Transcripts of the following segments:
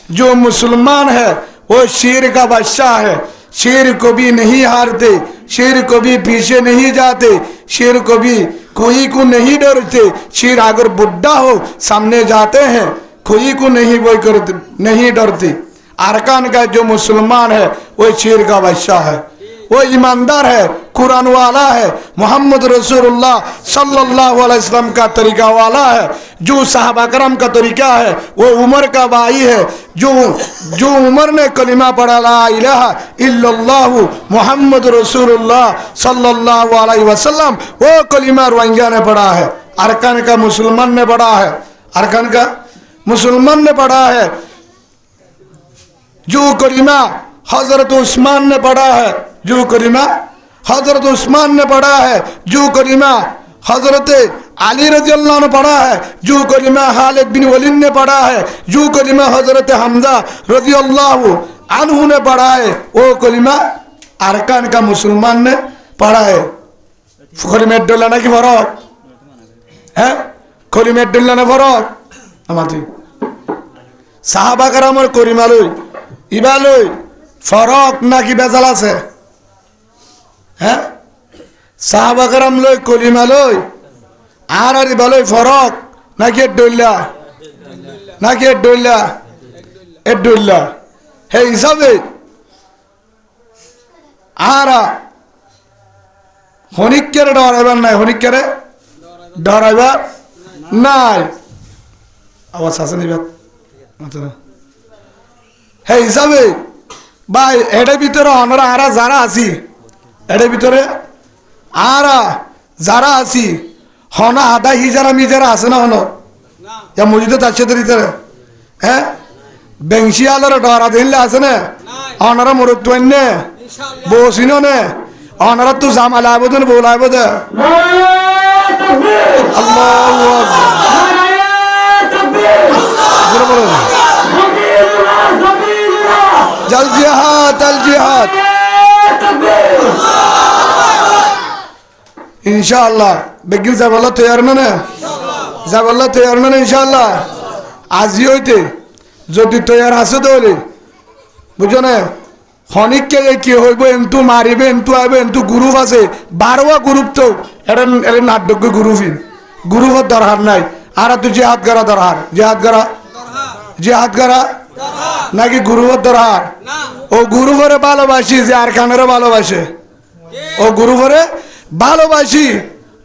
जो मुसलमान है वो शेर का बादशाह है। शेर को भी नहीं हारते, शेर को भी पीछे नहीं जाते, शेर को भी कोई को नहीं डरते। शेर अगर बुढ़ा हो सामने जाते हैं, कोई को नहीं वो करते, नहीं डरते। अरकान का जो मुसलमान है वो शेर का बादशाह है, वो ईमानदार है, कुरान वाला है, मोहम्मद रसूलुल्लाह सल्लल्लाहु अलैहि वसल्लम का तरीका वाला है। जो सहाबा करम का तरीका है वो उमर का भाई है। जो उमर ने कलिमा पढ़ा ला इलाहा इल्लल्लाहु मोहम्मद रसूलुल्लाह सल्लल्लाहु अलैहि वसल्लम, वो कलिमा रोहिंग्या ने पढ़ा है। अरकान का मुसलमान ने पढ़ा है, अरकान का मुसलमान ने पढ़ा है। जो कलिमा हजरत उस्मान ने पढ़ा है, जो कलिमा हजरत उस्मान ने पढ़ा है, जो कलिमा हजरत अली रज़ियल्लाहु अन्हु पढ़ा है, जो कलिमा खालिद बिन वलीद ने पढ़ा है, जो कलिमा हजरत हमजा रज़ियल्लाहु अन्हु ने पढ़ा है, वो कलिमा अरकान का मुसलमान ने पढ़ा है। कलिमेर डल्ला ना कि फरक है, कलिमेर डल्ला ना फरक আমাদের সাহাবা কেরামের কলিমা লই ইবা লই ফরক নাকি বেজাল আছে? হ্যাঁ, সাহাবা কেরাম লই কলিমা লই আর ইবা লই ফরক নাকি ডইলা, নাকি ডইলা ডইলা হে হিসাবে আর হনিকের ডরাইবার নাই, হনিকের ডরাইবার নাই। আওয়াজ আছে নিবা হে হিসাবে ভাই এটার ভিতরে আমরা আরা যারা আছি, এটার ভিতরে আরা যারা আছি হনা আদা হিজারা মিজারা আছে না হনো ইয়া মসজিদে তার ভিতরে হ্যাঁ বেংশি আলোর ডরা দিলে আছে না অনারা মরত নে বসিনো নে অনারা তো জামাল আবদন বলাইব দে আল্লাহু আকবার जल जिहाद अल जिहाद इंशाअल्लाह बेगिन जाबल्ला तैयार ना जाबल्ला तैयार ना इंशाअल्लाह আজি হইতে যদি তৈয়ার আছে তাহলে বুঝো না খনিককে কি হইব এন্তু মারিবে এন্তু আইবে এন্তু গ্রুপ আছে 12টা গ্রুপ তো এরন এরন নাটক গ্রুপই গ্রুপের দরকার নাই আর তো জিহাদ করা দরকার জিহাদ করা নাকি গুরুর দরকার ও গুরুরে ভালোবাসি যে আরকানের ভালোবাসে ও গুরুরে ভালোবাসি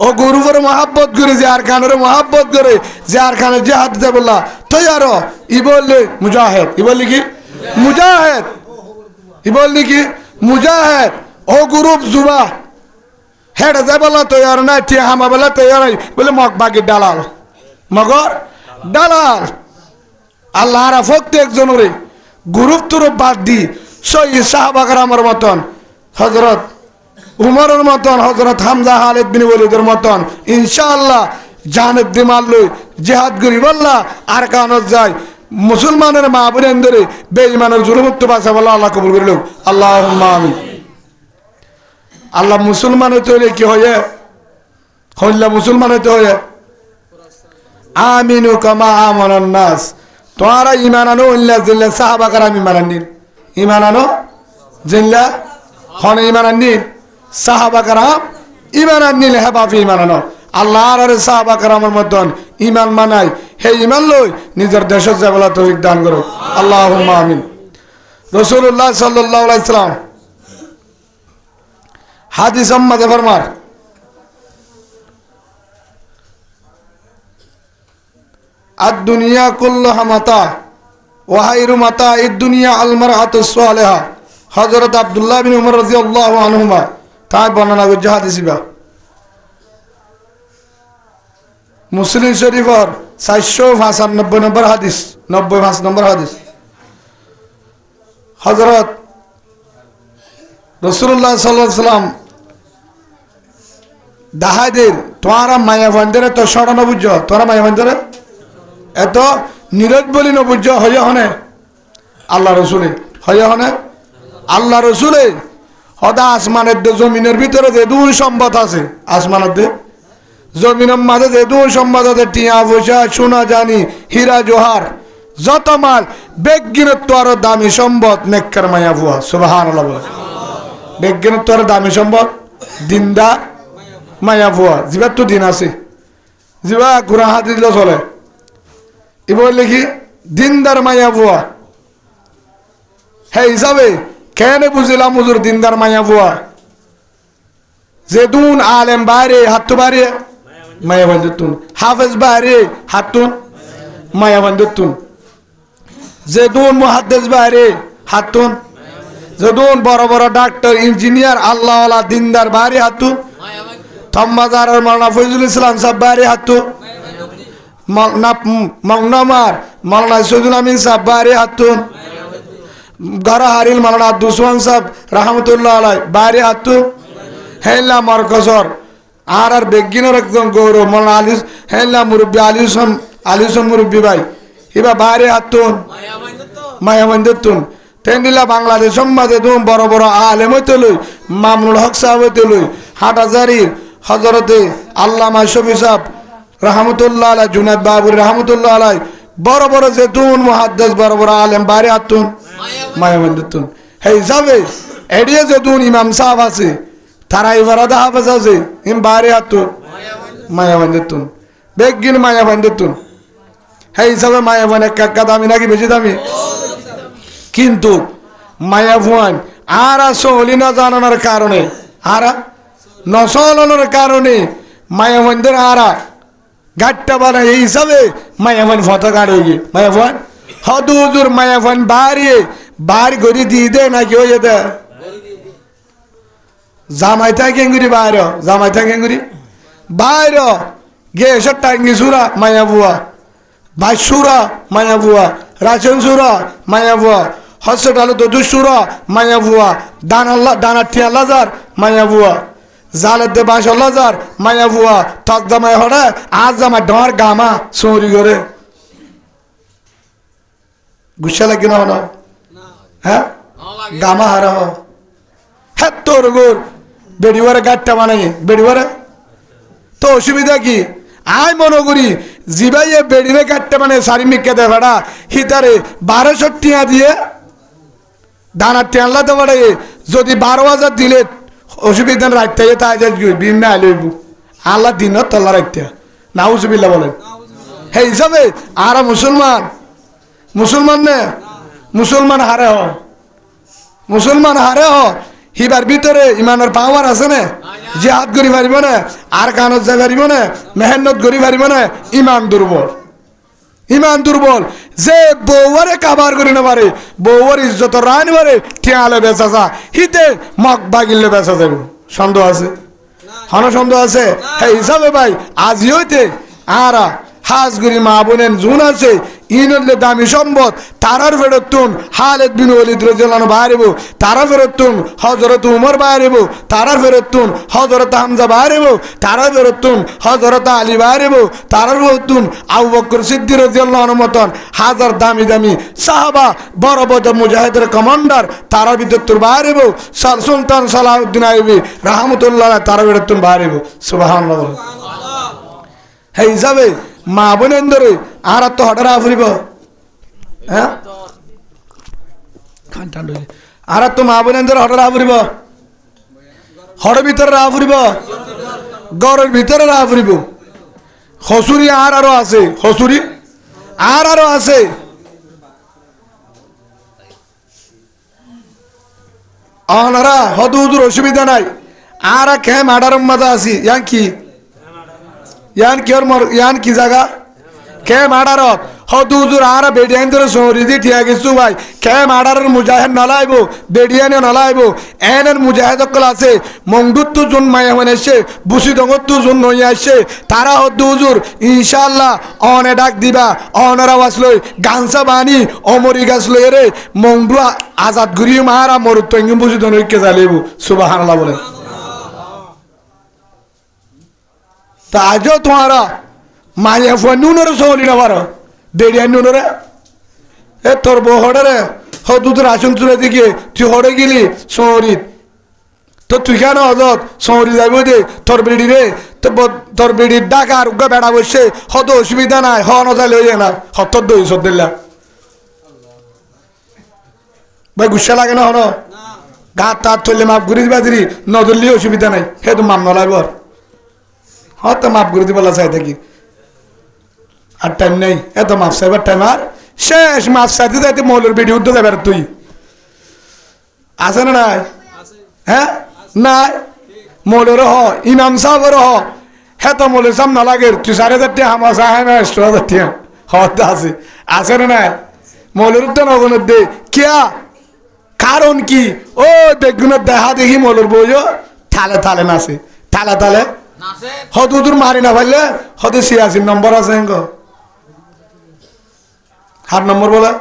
ও গুরুরে মহব্বত করে যে আরকানের মহব্বত করে যে আরকানের জিহাদ দে বললা তৈয়ার ই বললে মুজাহিদ ই বললি কি মুজাহিদ ই বললি কি মুজাহিদ ও গ্রুপ জুবা হেড দে বললা তৈয়ার না ঠিক হামা বললা তৈয়ার বলে মগ বাকি দালাল মগর দালাল আল্লাহর ফক্ত একজনরে গ্রুপ তুরুপ বাদ দি সই সাহাবা কেরামের মতন হযরত উমরের মতন হযরত হামজা খালিদ বিন ওয়ালিদের মতন ইনশাআল্লাহ জানের দিমাল লই জিহাদ করি বললা আর কানত যায় মুসলমানের মা বোনের ধরে বেঈমানের জুলুমুক্ত বাঁচা বলা আল্লাহ কবুল করে লও আল্লাহুম্মা আমিন। আল্লাহ মুসলমান হতে হলে কি হয় হইলা মুসলমান হতে হয় আমিনু কামা আমানান নাস তোমরা ঈমান আনো ইল্লা জিল্লা সাহাবা کرام ঈমান আননি ঈমান আনো জিল্লা হন ঈমান আননি সাহাবা کرام ঈমান আননি হে বাপি ঈমান আনো আল্লাহর আর সাহাবা کرامের মতন ঈমান মানাই হে ঈমান লই নিজের দেশের যাবলা তৌফিক দান করো আল্লাহুম্মা আমিন। রাসূলুল্লাহ সাল্লাল্লাহু আলাইহি সাল্লাম হাদিস আম্মাদে ফরমান الدنيا كلها متاع وخير متاع الدنيا المرأة الصالحة حضرت عبد الله بن عمر رضي الله عنهما তাই বর্ণনা করছে হাদিসিবা মুসলিম শরীফের 495 নম্বর হাদিস 95 নম্বর হাদিস হযরত রাসূলুল্লাহ সাল্লাল্লাহু আলাইহি সাল্লাম দাহাদের তোরা মায়া বন্দরে তো সরানো বুঝছো তোরা মায়া বন্দরে এত নিরজ বলি নবুজ্জ হয়ে হনে আল্লাহ রসুলে হয়ে হনে আল্লাহ রসুলে হদা আসমানের জমিনের ভিতরে যে দুই সম্পদ আছে আসমানের জমিনের মাঝে যে দুই সম্পদ আছে টিয়া পয়সা সোনা জানি হীরা জোহার যত মাল বেগিনত আরো দামি সম্পদ নেককার মায়া ভুয়া সুবহানাল্লাহ বলে বেগিনত আরো দামি সম্পদ দিনদার মায়া ভুয়া জিবার তো দিন আছে জিবা ঘুরা হাত দিলে চলে এবার লিখি দিনদার মায়া ভুয়া হ্যাঁ হিসাবে কেন বুঝলাম হুজুর দিনদার মায়া ভুয়া যেদুন আলেম বাইরে হাত বাড়িয়ে মায়া বান্ধুন হাফেজ বাইরে হাতুন মায়া বান্ধুন যেদুন মুহাদ্দিস বাইরে হাতুন যেদুন বড় বড় ডাক্তার ইঞ্জিনিয়ার আল্লাহওয়ালা দিনদার বাইরে হাতুন থম্মাজার মাওলানা ফয়জুল ইসলাম সাহেব বাইরে হাতুন মাওলানা সৈয়দুল আমিন সাহেব বাইরে হাতুন গারা হারিল মাওলানা আব্দুল সুবহান সাহেব রাহমাতুল্লাহ আলাইহি বাইরে হাতুন হেলা মারকজর আর বেগিনের একদম গৌরব মাওলানা আলী হেলা মুরব্বী আলী হোসেন মুরব্বী ভাই এবা বাইরে হাতুন মায়া বান্ধুন তেন্দিলা বাংলাদেশ সমাজে তুমি বড় বড় আলেম হইতে লই মামুনুল হক সাহেব হইতে লই হাটহাজারির হজরতে আল্লামা শফি সাহেব রাহমাতুল্লাহ আলাইহি জুনায়েদ বাবুরি রাহমাতুল্লাহ আলাইহি বড় বড় যেতুন মুহাদ্দিস বড় বড় আলেম বাইরে হাতুন মায়া বান্ধুন এই হিসাবে এড়িয়ে যেতুন ইমাম সাহেব আছে তারা ইবারাদা হাফেজ আছে ইম বাইরে হাতুন মায়া বান্ধুন বেগিন মায়া বান্ধুন এই হিসাবে মায়া বান একা দামি নাকি বেশি দামি কিন্তু মায়া ভুয়ান আর সহলি না জানানোর কারণে আর নসলানোর কারণে মায়া ভুয়ানদের আরা গাট্টা বানায় এই হিসাবে মায়া ভুয়ান ফটো গাড়ি গিয়ে মায়া ভুয়ান হদু হুজুর মায়া ভুয়ান বাড়ি গড়ি দিয়ে দে নাকি হয়ে যেতে জামাইতা কেঙ্গুরি বাইর গে এসব টাঙ্গি সুরা মায়া বুয়া ভাই সুরা মায়া বুয়া রাশন সুরা মায়া বুয়া হসপিটাল দদু সুরা মায়া বুয়া দানাঠি আল্লাজার মায়া বুয়া জালের দে 22,000 মায়া বুয়া তক জামাই হরে আজ জামাই ডর গামা চৌরি করে গুসা লাগে না হলো হ্যাঁ গামা হারা হ্যাঁ তোর গোর বেড়িওয়ারে গাটটা বানাই বেড়িওয়ারে তো অসুবিধা কি আয় মনে করি জিবাইয়ে বেড়িরে গাটটা মানে সারি মিকে দে ভাড়া হিতারে 1200 টিয়া দিয়ে দানা টেনলাতে পারে যদি 12,000 দিলে অসুবিধা রাখতে তাই বিন না লইব আল্লাহ দিন তল্লা রাখতে নাউজুবিল্লাহ বলেন সেই হিসাবে আর মুসলমান নে মুসলমান হারে হ হিবার ভিতরে ইমানের পাওয়ার আছে না জিহাদ করি পারিব না আর কানত যাই পারিব না মেহনত করি পারিব না ইমান দুর্বল যে বউরে কাবার করি না পারে বউর ইজ্জত রানি পারে ঠিয়ালে বেচা যা হিতে মগ বাগিলে বেচা যাবে সন্দেহ আছে সন্দেহ আছে সেই হিসাবে ভাই আজি হইতে আরা হাজগুড়ি মা বোনেন জুন আছে ইনলে দামি সম্পদ তারার ফেরতুন খালিদ বিন ওয়ালিদ রাদিয়াল্লাহু বাহারিব তারা ফেরতুন হযরত উমর বাহারিব তারা ফেরতুন হযরত হামজা বাহারিব তারা ফেরতুন হযরত আলী বাহারিব তারা ফেরতুন আবু বকর সিদ্দিক রাদিয়াল্লাহু আনহু মতন হাজার দামি সাহাবা বড় বড় মুজাহিদের কমান্ডার তারা ভিতর বাহারিব সুলতান সালাউদ্দিন আইয়ুবী রাহমাতুল্লাহ তারা ফেরতুন বাহারিব সুবহানাল্লাহ সেই হিসাবে মা বোনের ধরে আর তো হঠাৎ ফুরিব হ্যাঁ আর তো মা বোনের ধরে হঠাৎ ফুরিব হড়ের ভিতরে ফুরিব গড়ের ভিতরে ফুরিব হসুরি আরো আছে হসুরি আরো আছে অনারা হদুদুর অসুবিধা নাই আর খেয়ে মাডার মজা আছি ইয়ান কি জায়গা কে মাডারত হদুজুর আর বেডিয়ান ধরে সৌরিদি ঠিয়া গেছু ভাই কে মাডারের মুজাহিদ নলাইব বেডিয়ানে নলাইব এনের মুজাহিদ সকল আছে মংদুত জুন মায়া হনেছে বুসি দঙ্গত জুন নই আসছে তারা হদুজুর ইনশাআল্লাহ অনে ডাক দিবা অনের আওয়াজ লই গানসা বানি অমরি গাছ লই রে মংদু আজাদ গুরি মারা মরুত ইঙ্গি বুসি দনইকে জালিব সুবহানাল্লাহ বলেন তা আজও তোমারা মায়া ফুয়া নুনরে সহলি না পারো বেড়িয়া নুনরে এ তোর বউ হড়ে রে হদুদ রাসন তুলে দিকে তুই হড়ে গেলি শহরিত তো তুই কেন হজত শহরি যাবো দে তোর বেড়ি রে তোর বেড়ির ডাকা আর উগা বেড়া বসে হত অসুবিধা নাই হ নজালে হয়ে না হতর দই সদ্দিল্লা ভাই গুসা লাগে না হলো গাত তাত থইলে মাপ করে দিবা দিলি নজরলি অসুবিধা নাই হে তো মাপ নলাইব হয়তো মাপ করে দিবলা চাই থাকি আর টাইম নেই এত মাপ চাইবার টাইম আর শেষ মাপ চাইতে যাইতে মৌলের বেডি উঠতে যাবে তুই আছে না নাই হ্যাঁ নাই মৌলের হ ইমাম সাহেবের হ হ্যাঁ তো মৌলের সাম না লাগে তুই 4,500 আমার চাহে না 1,000 হতে আছে না নাই মৌলের উঠতে নগনের দে কিয়া কারণ কি ও বেগুনের দেখা দেখি মৌলের বইও থালে থালে নাচে থালে থালে হত দূর মারি না পারলে হতে 86 নম্বর আছে হার নম্বর বলে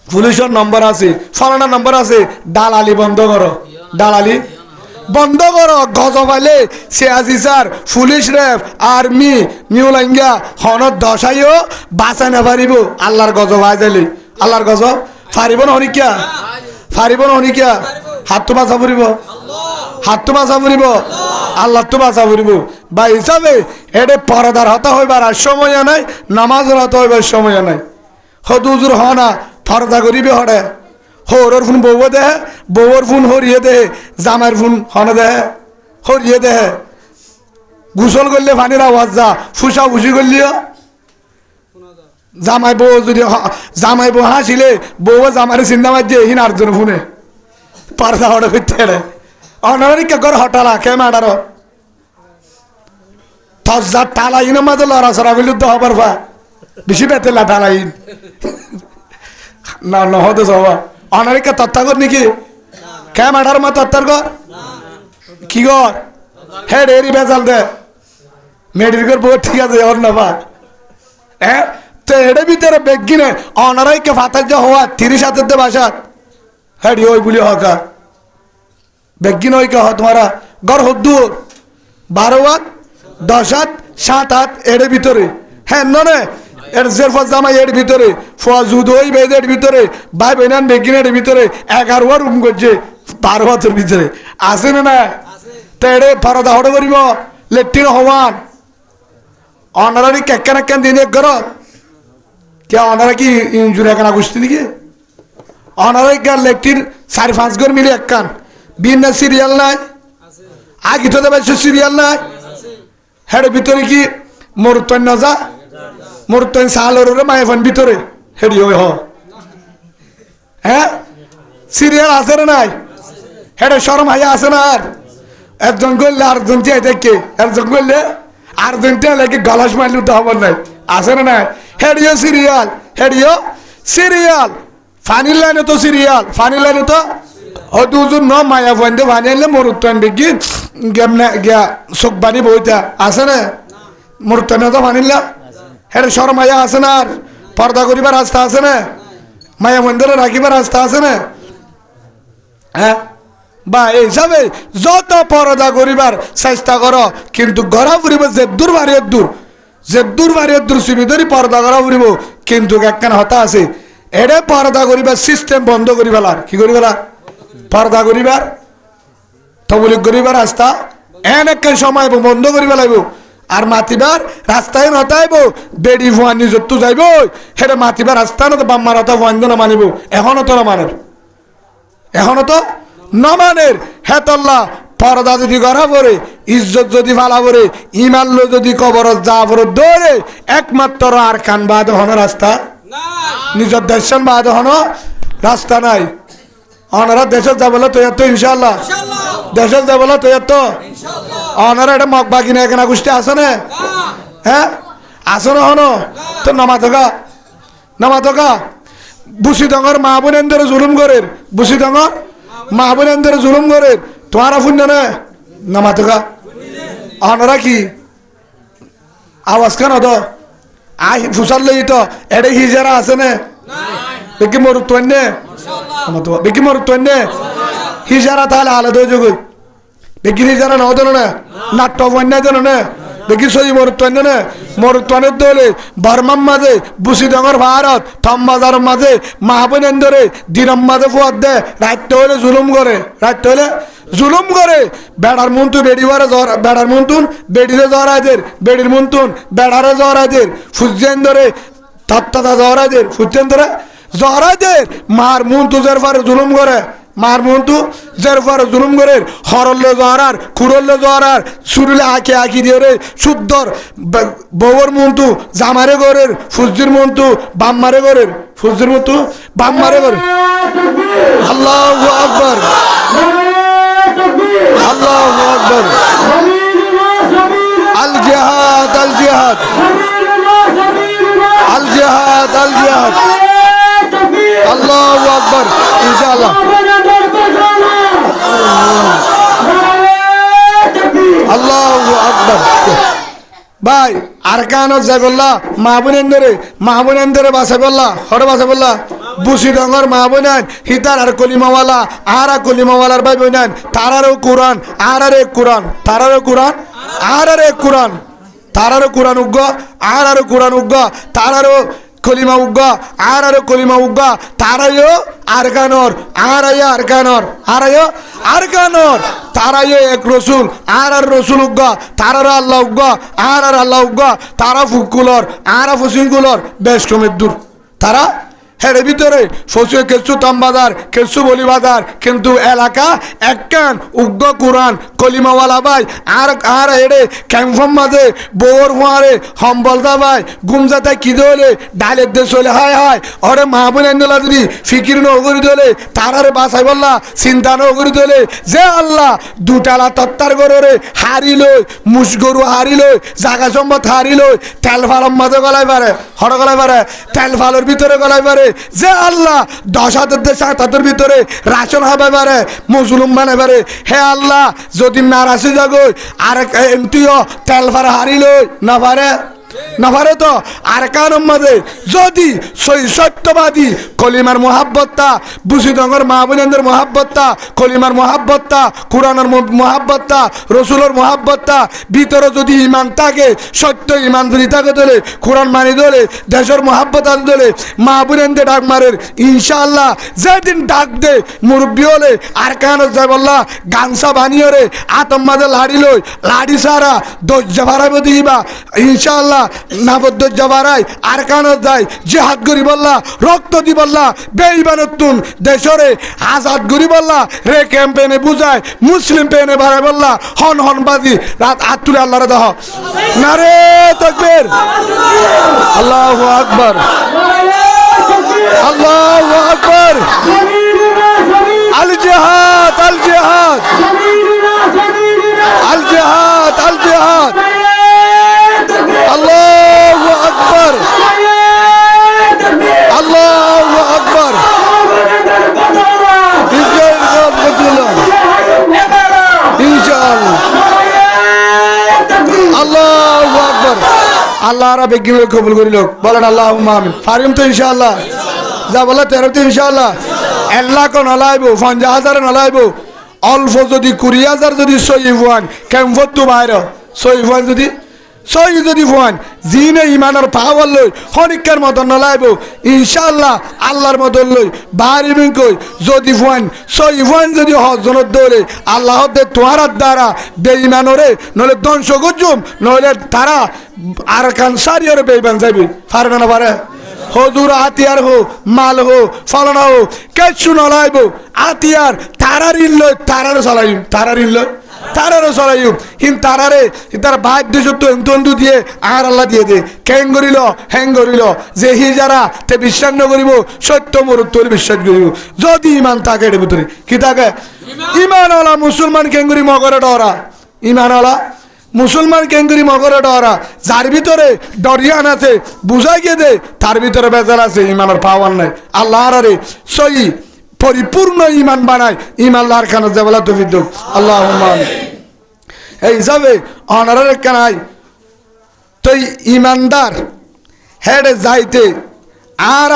পুলিশের নম্বর আছে ফলানা নম্বর আছে দালালি বন্ধ করো দালালি বন্ধ করো গজ পাইলে 86 স্যার পুলিশ রেফ আর্মি নিউ লাইঙ্গা হনত দশাইও বাঁচাই না পারিব আল্লাহর গজ ভাই যাইলে আল্লাহর গজ ফারিব না হনিকিয়া ফারিব না হনিকিয়া হাত তো বাঁচা পড়িব হাত তো বাঁচা পড়িব আল্লাহ তো বাঁচা পড়িব বা হিসাবে এটা পরদার হতা হইবার আর সময় নাই নামাজের হতা হইবার সময় নাই হদুজুর হ না পরদা করিবে হরে হরর ফোন বউ দেহে বউর ফোন হরিয়ে দেহে জামাইয়ের ফোন হনে দেহে হরিয়ে দেহে গোসল করলে পানির আওয়াজ যা ফুসা ফুসি করলিও জামাই বউ যদি জামাই বউ হাসিলে বউ জামাইয়ের চিন্তা মারছে হিন আটজন ফোনে পরদা হরে ফিরতে অনারিকা ঘর হটালা কে মাডার তজার টালাইন মাঝে লড়াচড়া বিলুদ্ধ হবার ভা বেশি বেতেলা টালাইন না নহতে যাওয়া অনারিকা তত্তা কর নাকি কে মাডার মা তত্তার কর কি কর হেড এরি বেজাল দে মেডির কর বউ ঠিক আছে ওর না ভা হ্যাঁ তো এটার ভিতরে বেগিনে অনারাইকে ফাতার যা হওয়া 30 হাতের দে বাসাত হেড ওই বলি হকা বেগিন ওই কে হ তোমারা গর হদ্দুর 12 হাত 10 হাত 7 হাত এর ভিতরে হ্যাঁ ননে এর জেরফা জামাই এর ভিতরে ফজুদ ওই বেদের ভিতরে ভাই বেনান বেগিনের ভিতরে 11 রুম করছে 12 হাতের ভিতরে আছে না তো এড়ে পরদা হড়ে করিব লেট্রিন হওয়ান অনারারি কেন কেন দিন এক ঘর কে অনারা কি ইঞ্জুরি এখানে গুছতে নাকি অনারারি কে লেট্রিন 4-5 ঘর মিলে এক কান বিনা সিরিয়াল নাই আগে তো দেবে সিরিয়াল নাই হেড ভিতরে কি মরুত্তন না যা মরুত্তন সালের মায়ের ভিতরে হেডি ওই হ হ্যাঁ সিরিয়াল আছে না নাই হেডে শরম হাইয়া আছে না আর একজন করলে আরেকজন চেয়ে দেখে একজন করলে আরেকজন টেলে গলাস মারলে তো হবার নাই আছে না নাই হেডিও সিরিয়াল ফানির লাইনে তো সিরিয়াল ফানির লাইনে তো দুজন ন মায়া বন্ধে বানিয়ে মরুত্তন দেখি গেমনে গিয়া চোখ বানি বইটা আছে না মরুত্তনে তো বানিলা হের সর মায়া আছে না আর পর্দা করিবার রাস্তা আছে না মায়া মন্দিরে রাখিবার রাস্তা আছে না হ্যাঁ বা এই হিসাবে যত পর্দা করিবার চেষ্টা করো কিন্তু গড়া ফুরিব যে দূর বাড়িয়ে দূর সুবিধারই পর্দা করা ফুরিব কিন্তু একখান হতা আছে এড়ে পর্দা করিবার সিস্টেম বন্ধ করি ফেলার কি করি ফেলার পর্দা করিবার তবলিগ করিবার রাস্তা এন একখান সময় বন্ধ করি ফেলাইব আর মাতিবার রাস্তায় নতাইব বেড়ি ভুয়া নিজত তো যাইব হেরে মাতিবার রাস্তা না তো বাম্মার হতা ভুয়ান না মানিব এখনো তো না মানের হেতল্লা পর্দা যদি করা পরে ইজ্জত যদি ফালা পরে ইমাল্য যদি কবরত যা পরে দৌড়ে একমাত্র আর কান বাদ হনো রাস্তা নিজের দেশন বাদ হনো রাস্তা নাই অনারা দেশে যাবলে তো এত ইনশাল্লাহ দেশে যাবলে তো এত অনারা এটা মগ বাকি না এখানে গোষ্ঠী আছে না হ্যাঁ আসো না হনো তো নামাতকা বুসি ডঙর মা বোনেন্দ্র জুলুম করের বুসি ডঙর মা বোনেন্দ্র জুলুম করের তোমারা ফুন না নামাতকা অনারা কি আওয়াজ কেন তো আই ফুসার লই তো এটা হিজারা আছে না বেকি মরুত্তন নে বেকি মরুত্তন নে হিজারা তাহলে আলাদা হয়ে যাবে বেকি হিজারা নাও দেন না নাট্য বন্যা দেন না দেখি সই মরুত্তন না মরুত্তনের দলে বর্মার মাঝে বুসি ডঙর ভারত থম বাজার মাঝে মাহবুনেন্দরে দিনম মাঝে ফুয়াদ দে রাত্রে হলে জুলুম করে বেড়ার মুন্টু বেড়িবারে বেড়ার মুন্টুন বেড়িরে জরাদের বেড়ির মুন্টুন বেড়ারে জরাদের ফুজেন ধরে তত্তা জরাদের ফুজেন ধরে জহরাদের মার মুন তু জেরফার জুলুম করে মার মুন তু জেরফার জুলুম করে হরল্লে জহরার খুরল্লে জহরার সুরলে আঁকি আঁকি দিয়ে রে শুদ্ধর বউর মুন তু জামারে গরের ফুজির মুন তু বাম্মারে গরের ফুজির মুন তু বাম্মারে গরের আল্লাহু আকবার আল্লাহু আকবার আল জিহাদ আল জিহাদ আল জিহাদ আল জিহাদ আল্লাহু আকবার ইনশাআল্লাহ আল্লাহু আকবার ভাই আরকানো যাইবল্লাহ মাহবুনেন্দরে বাসা বললা হরে বাসা বললা বুসি ডঙ্গর মাহবুনান হিতার আর কলিমাওয়ালা আর কলিমাওয়ালার ভাই বোনান তারারও কোরআন আর কোরআন তারারও কোরআন আর কোরআন তারারও কোরআন উগ্গ আর কোরআন উগ্গ তারারও কলিমা উগ্গা আর কলিমা উগ্গা তারাইও আরকানর আরকানর তারাইও এক রসুল আর রসুল উগ্গা তারার আল্লাহ উগ্গা আর আল্লাহ উগ্গা তারা ফুকুলর আর ফুসিংকুলর বেশ কমের দূর তারা হের ভিতরে ফসিয়ে কেসু তামবাজার কেসু বলি বাজার কিন্তু এলাকা একখান উগ্র কোরআন কলিমাওয়ালা ভাই আর হেডে ক্যাম্পম মাঝে বউর হুয়ারে হম্বলদা ভাই গুমজাতে কি দলে ডালের দেশ হলে হায় হায় ওরে মাহবুল এন্দোলা যদি ফিকির নগরী দলে তারারে বাসাই বললা চিন্তা নগরী দলে যে আল্লাহ দুটালা তত্তার গররে হারিলই মুস গরু হারিলই জাগা সম্পদ হারিলই তেল ফালম মাঝে গলায় পারে হর গলায় পারে তেল ফালোর ভিতরে গলায় পারে যে আল্লাহ 10,000 7,000 ভিতরে রাশন হবে পারে মুসলুম বানে পারে হে আল্লাহ যদি নারাসি জাগো আর এমটিও তেল ফার হারিলই না পারে না পারে তো আর কারণ মাঝে যদি সত্যবাদী কলিমার মহাব্বতটা বুসিদঙ্গর মাহবুবেন্দ্রের মহাব্বতটা কলিমার মহাব্বতটা কোরআনের মহাব্বতটা রসুলের মহাব্বতটা ভিতরে যদি ইমান থাকে সত্য ইমান যদি থাকে দলে কোরআন মানি দলে দেশের মহাব্বত আন দলে মাহবুবেন্দ্রে ডাক মারের ইনশাআল্লাহ যেদিন ডাক দে মুরব্বী হলে আর কারণ যায় বললা গামছা বানিয়ে রে আতম মাঝে লাড়ি সারা দরজা ভাড়াবে দিবা ইনশাআল্লাহ নাবদ্দ জবারাই আর কানত যায় জিহাদ করি বললা রক্ত দি বললা বেঈমানতুন দেশরে আজাদ করি বললা রে ক্যাম্পেনে বুঝায় মুসলিম পেনে বাড়ায় বললা হন হন বাজি রাত আতুরে আল্লাহর দহ নারে তাকবীর আল্লাহু আকবার আল্লাহু আকবার আল জিহাদ আল জিহাদ আল জিহাদ আল জিহাদ আল্লাহু আকবার আল্লাহু আকবার ইনশাআল্লাহ আল্লাহু আকবার আল্লাহ রাব্বে গিয়ে কবুল করিল বলেন আল্লাহুম্মা আমিন ফারিম তো ইনশাআল্লাহ যা বলা তেরো তো ইনশাআল্লাহ 1 লাখ নলাইবো 50,000 নলাইবো অল্প যদি 20,000 যদি সই হওয়ান কেমন তো বাইরে সই হওয়ান যদি ফোয়ান জিনে ইমানের পাওয়ার লই হনিকার মতন নলাইব ইনশাআল্লাহ আল্লাহর মতন লই বাড়ি কই যদি ফোয়ান সই ফোয়ান যদি হজনত দৌড়ে আল্লাহ দে তোমার দ্বারা বেঈমানরে নলে ধ্বংস গজুম নলে তারা আর কান সারিয়রে বেঈমান যাইবে পারে না পারে হজুর হাতিয়ার হো মাল হো ফলনা হো কেছু নলাইব হাতিয়ার তারার ইল্লই তারার চলাইম তারার ইল্লই তারারও চলাইব কিন্তু তারারে তার বাধ্য সত্য তন্তু দিয়ে আর আল্লাহ দিয়ে দে কেন করিল হ্যাং করিল যে হি যারা তে বিশ্বাস নকরিব সত্য মরুত্তর বিশ্বাস করিব যদি ইমান থাকে এর ভিতরে কি থাকে ইমানওয়ালা মুসলমান কেন করি মগরে ডরা ইমানওয়ালা মুসলমান কেন করি মগরে ডরা যার ভিতরে ডরিয়ান আছে বুঝাই গিয়ে দে তার ভিতরে বেজার আছে ইমানের পাওয়ার নাই আল্লাহ আরে সই পরিপূর্ণ ইমান বানায় ইমান লার খান জাবলা তৌফিক আল্লাহুম্মা আমিন এই হিসাবে অনারের কানাই তো ইমানদার হেডে যাইতে আর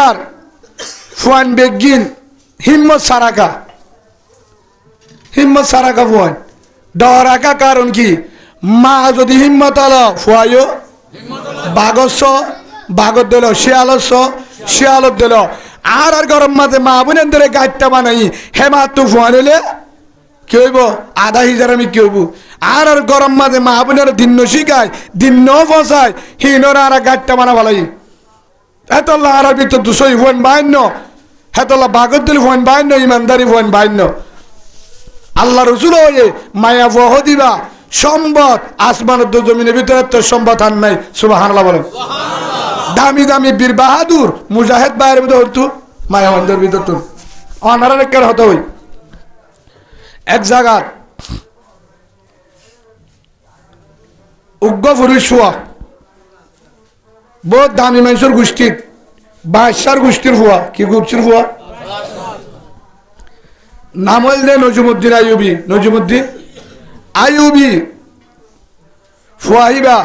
ফুয়ান বেগিন হিম্মত সারাকা ফুয়ান ডরাকা কারণ কি মা যদি হিম্মত আলো ফুয়াইও বাগত দিল শিয়ালত দিল আর গরম মাঝে মা বোনের ধরে গাড়িটা বানাই হেমা তো ফুয়ান হইলে কি হইব আধা হিজার আমি কি হইব আর গরম মাঝে মা বোনের দিন শিখায় দিন ফসায় হিনর আর গাড়িটা বানা ভালাই এত আর ভিতর 200 ফুয়ান বাহান্ন হেতলা বাগত দিল ফোন বাইন্য ইমানদারি ফোন বাইন্য আল্লাহ রসুল হয়ে মায়া বহ দিবা সম্পদ আসমানের দু জমিনের ভিতরে তো সম্পদ আর নাই সুবহানাল্লাহ বলেন দামি দামি বীর বাহাদুর মুজাহিদ বাইরের ভিতর হতো মায়া বন্ধের ভিতর তো অনারার একের হতো ওই এক জায়গা উগ্র পুরুষ হুয়া বহুত দামি মানুষের গোষ্ঠীর বাদশার গোষ্ঠীর হুয়া কি গোষ্ঠীর হুয়া নাম হল দে নজমুদ্দিন আইয়ুবী নজমুদ্দিন আইয়ুবী ফুয়াহিবা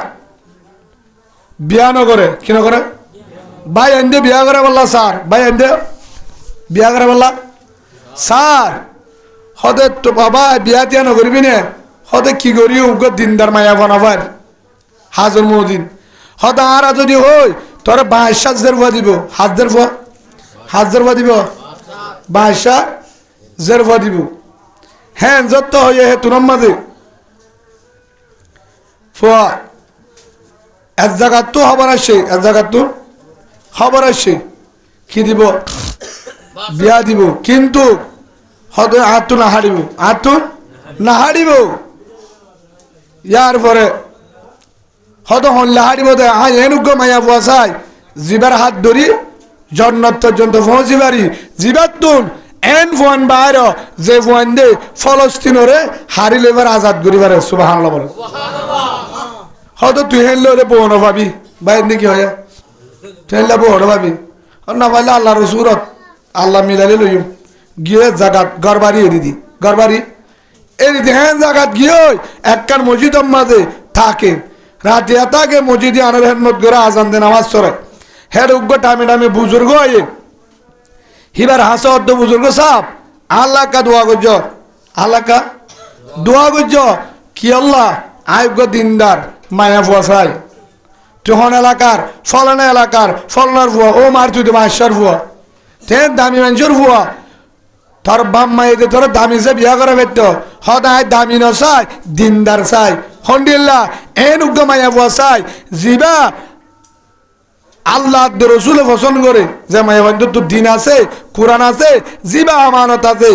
বিয়া নগরে কি নগরে ভাই এন্দে বিয়া করে বললা স্যার ভাই এন্দে বিয়া করে বললা স্যার হদে তো বাবা বিয়া তিয়া নগরিবি নে হদে কি করি উগ্র দিনদার মায়া বানাবার হাজর মদিন হদে আর যদি হই তোর 22,000 ফুয়া দিব হাজার ফুয়া দিব 22,000 ফুয়া দিব হ্যাঁ যত হয়ে হে তুনার মাঝে ফুয়া এক জায়গা তো খবর আসছে এক জায়গা তো খবর আসছে কি দিব বিয়া দিব কিন্তু হয়তো আতুন না হারিব ইয়ার পরে হয়তো হল্লা হারিব দে আই এনুগ্য মায়া বসাই জিবার হাত ধরি জন্নত পর্যন্ত পৌঁছি পারি জিবার তুন এন ফোন বাইর যে ফোন দে ফলস্তিনরে হারিলে এবার আজাদ করিবার সুবহানাল্লাহ বলে হয়তো তুই হেললে ওরে বহন ভাবি বাইর নাকি হয় তুই হেললে বহন ভাবি না পাইলে আল্লাহ রসুরত আল্লাহ মিলালে লইম গিয়ে জাগাত গড়বাড়ি এরিদি গড়বাড়ি এরিদি হ্যাঁ জাগাত গিয়ে একখান মসজিদের মাঝে থাকে রাতে থাকে মসজিদে আনার হেদমত করে আজান দেন নামাজ চড়ে হের উগ্র টাইমে টাইমে বুজুর্গ হয় হিবার হাসা অর্ধ বুজুর্গ সাপ আল্লাহ কা দোয়া করছ আল্লাহ কা দোয়া করছ কি আল্লাহ আয়োগ্য দিনদার মায়া ফুয়াশাই তখন এলাকার ফলানা এলাকার ফলনার ফুয়া ও মার তুই তো বাসার ফুয়া তেন দামি মানুষের ফুয়া তোর বাম মাইতে তোর দামি সে বিয়া করে বেত সদায় দামি ন চাই দিনদার চাই হন্ডিল্লা এন উগ্র মায়া ফুয়া চাই জিবা আল্লাহ রসুলে পছন্দ করে যে মায়া বন্ধু তোর দিন আছে কোরআন আছে জিবা আমানত আছে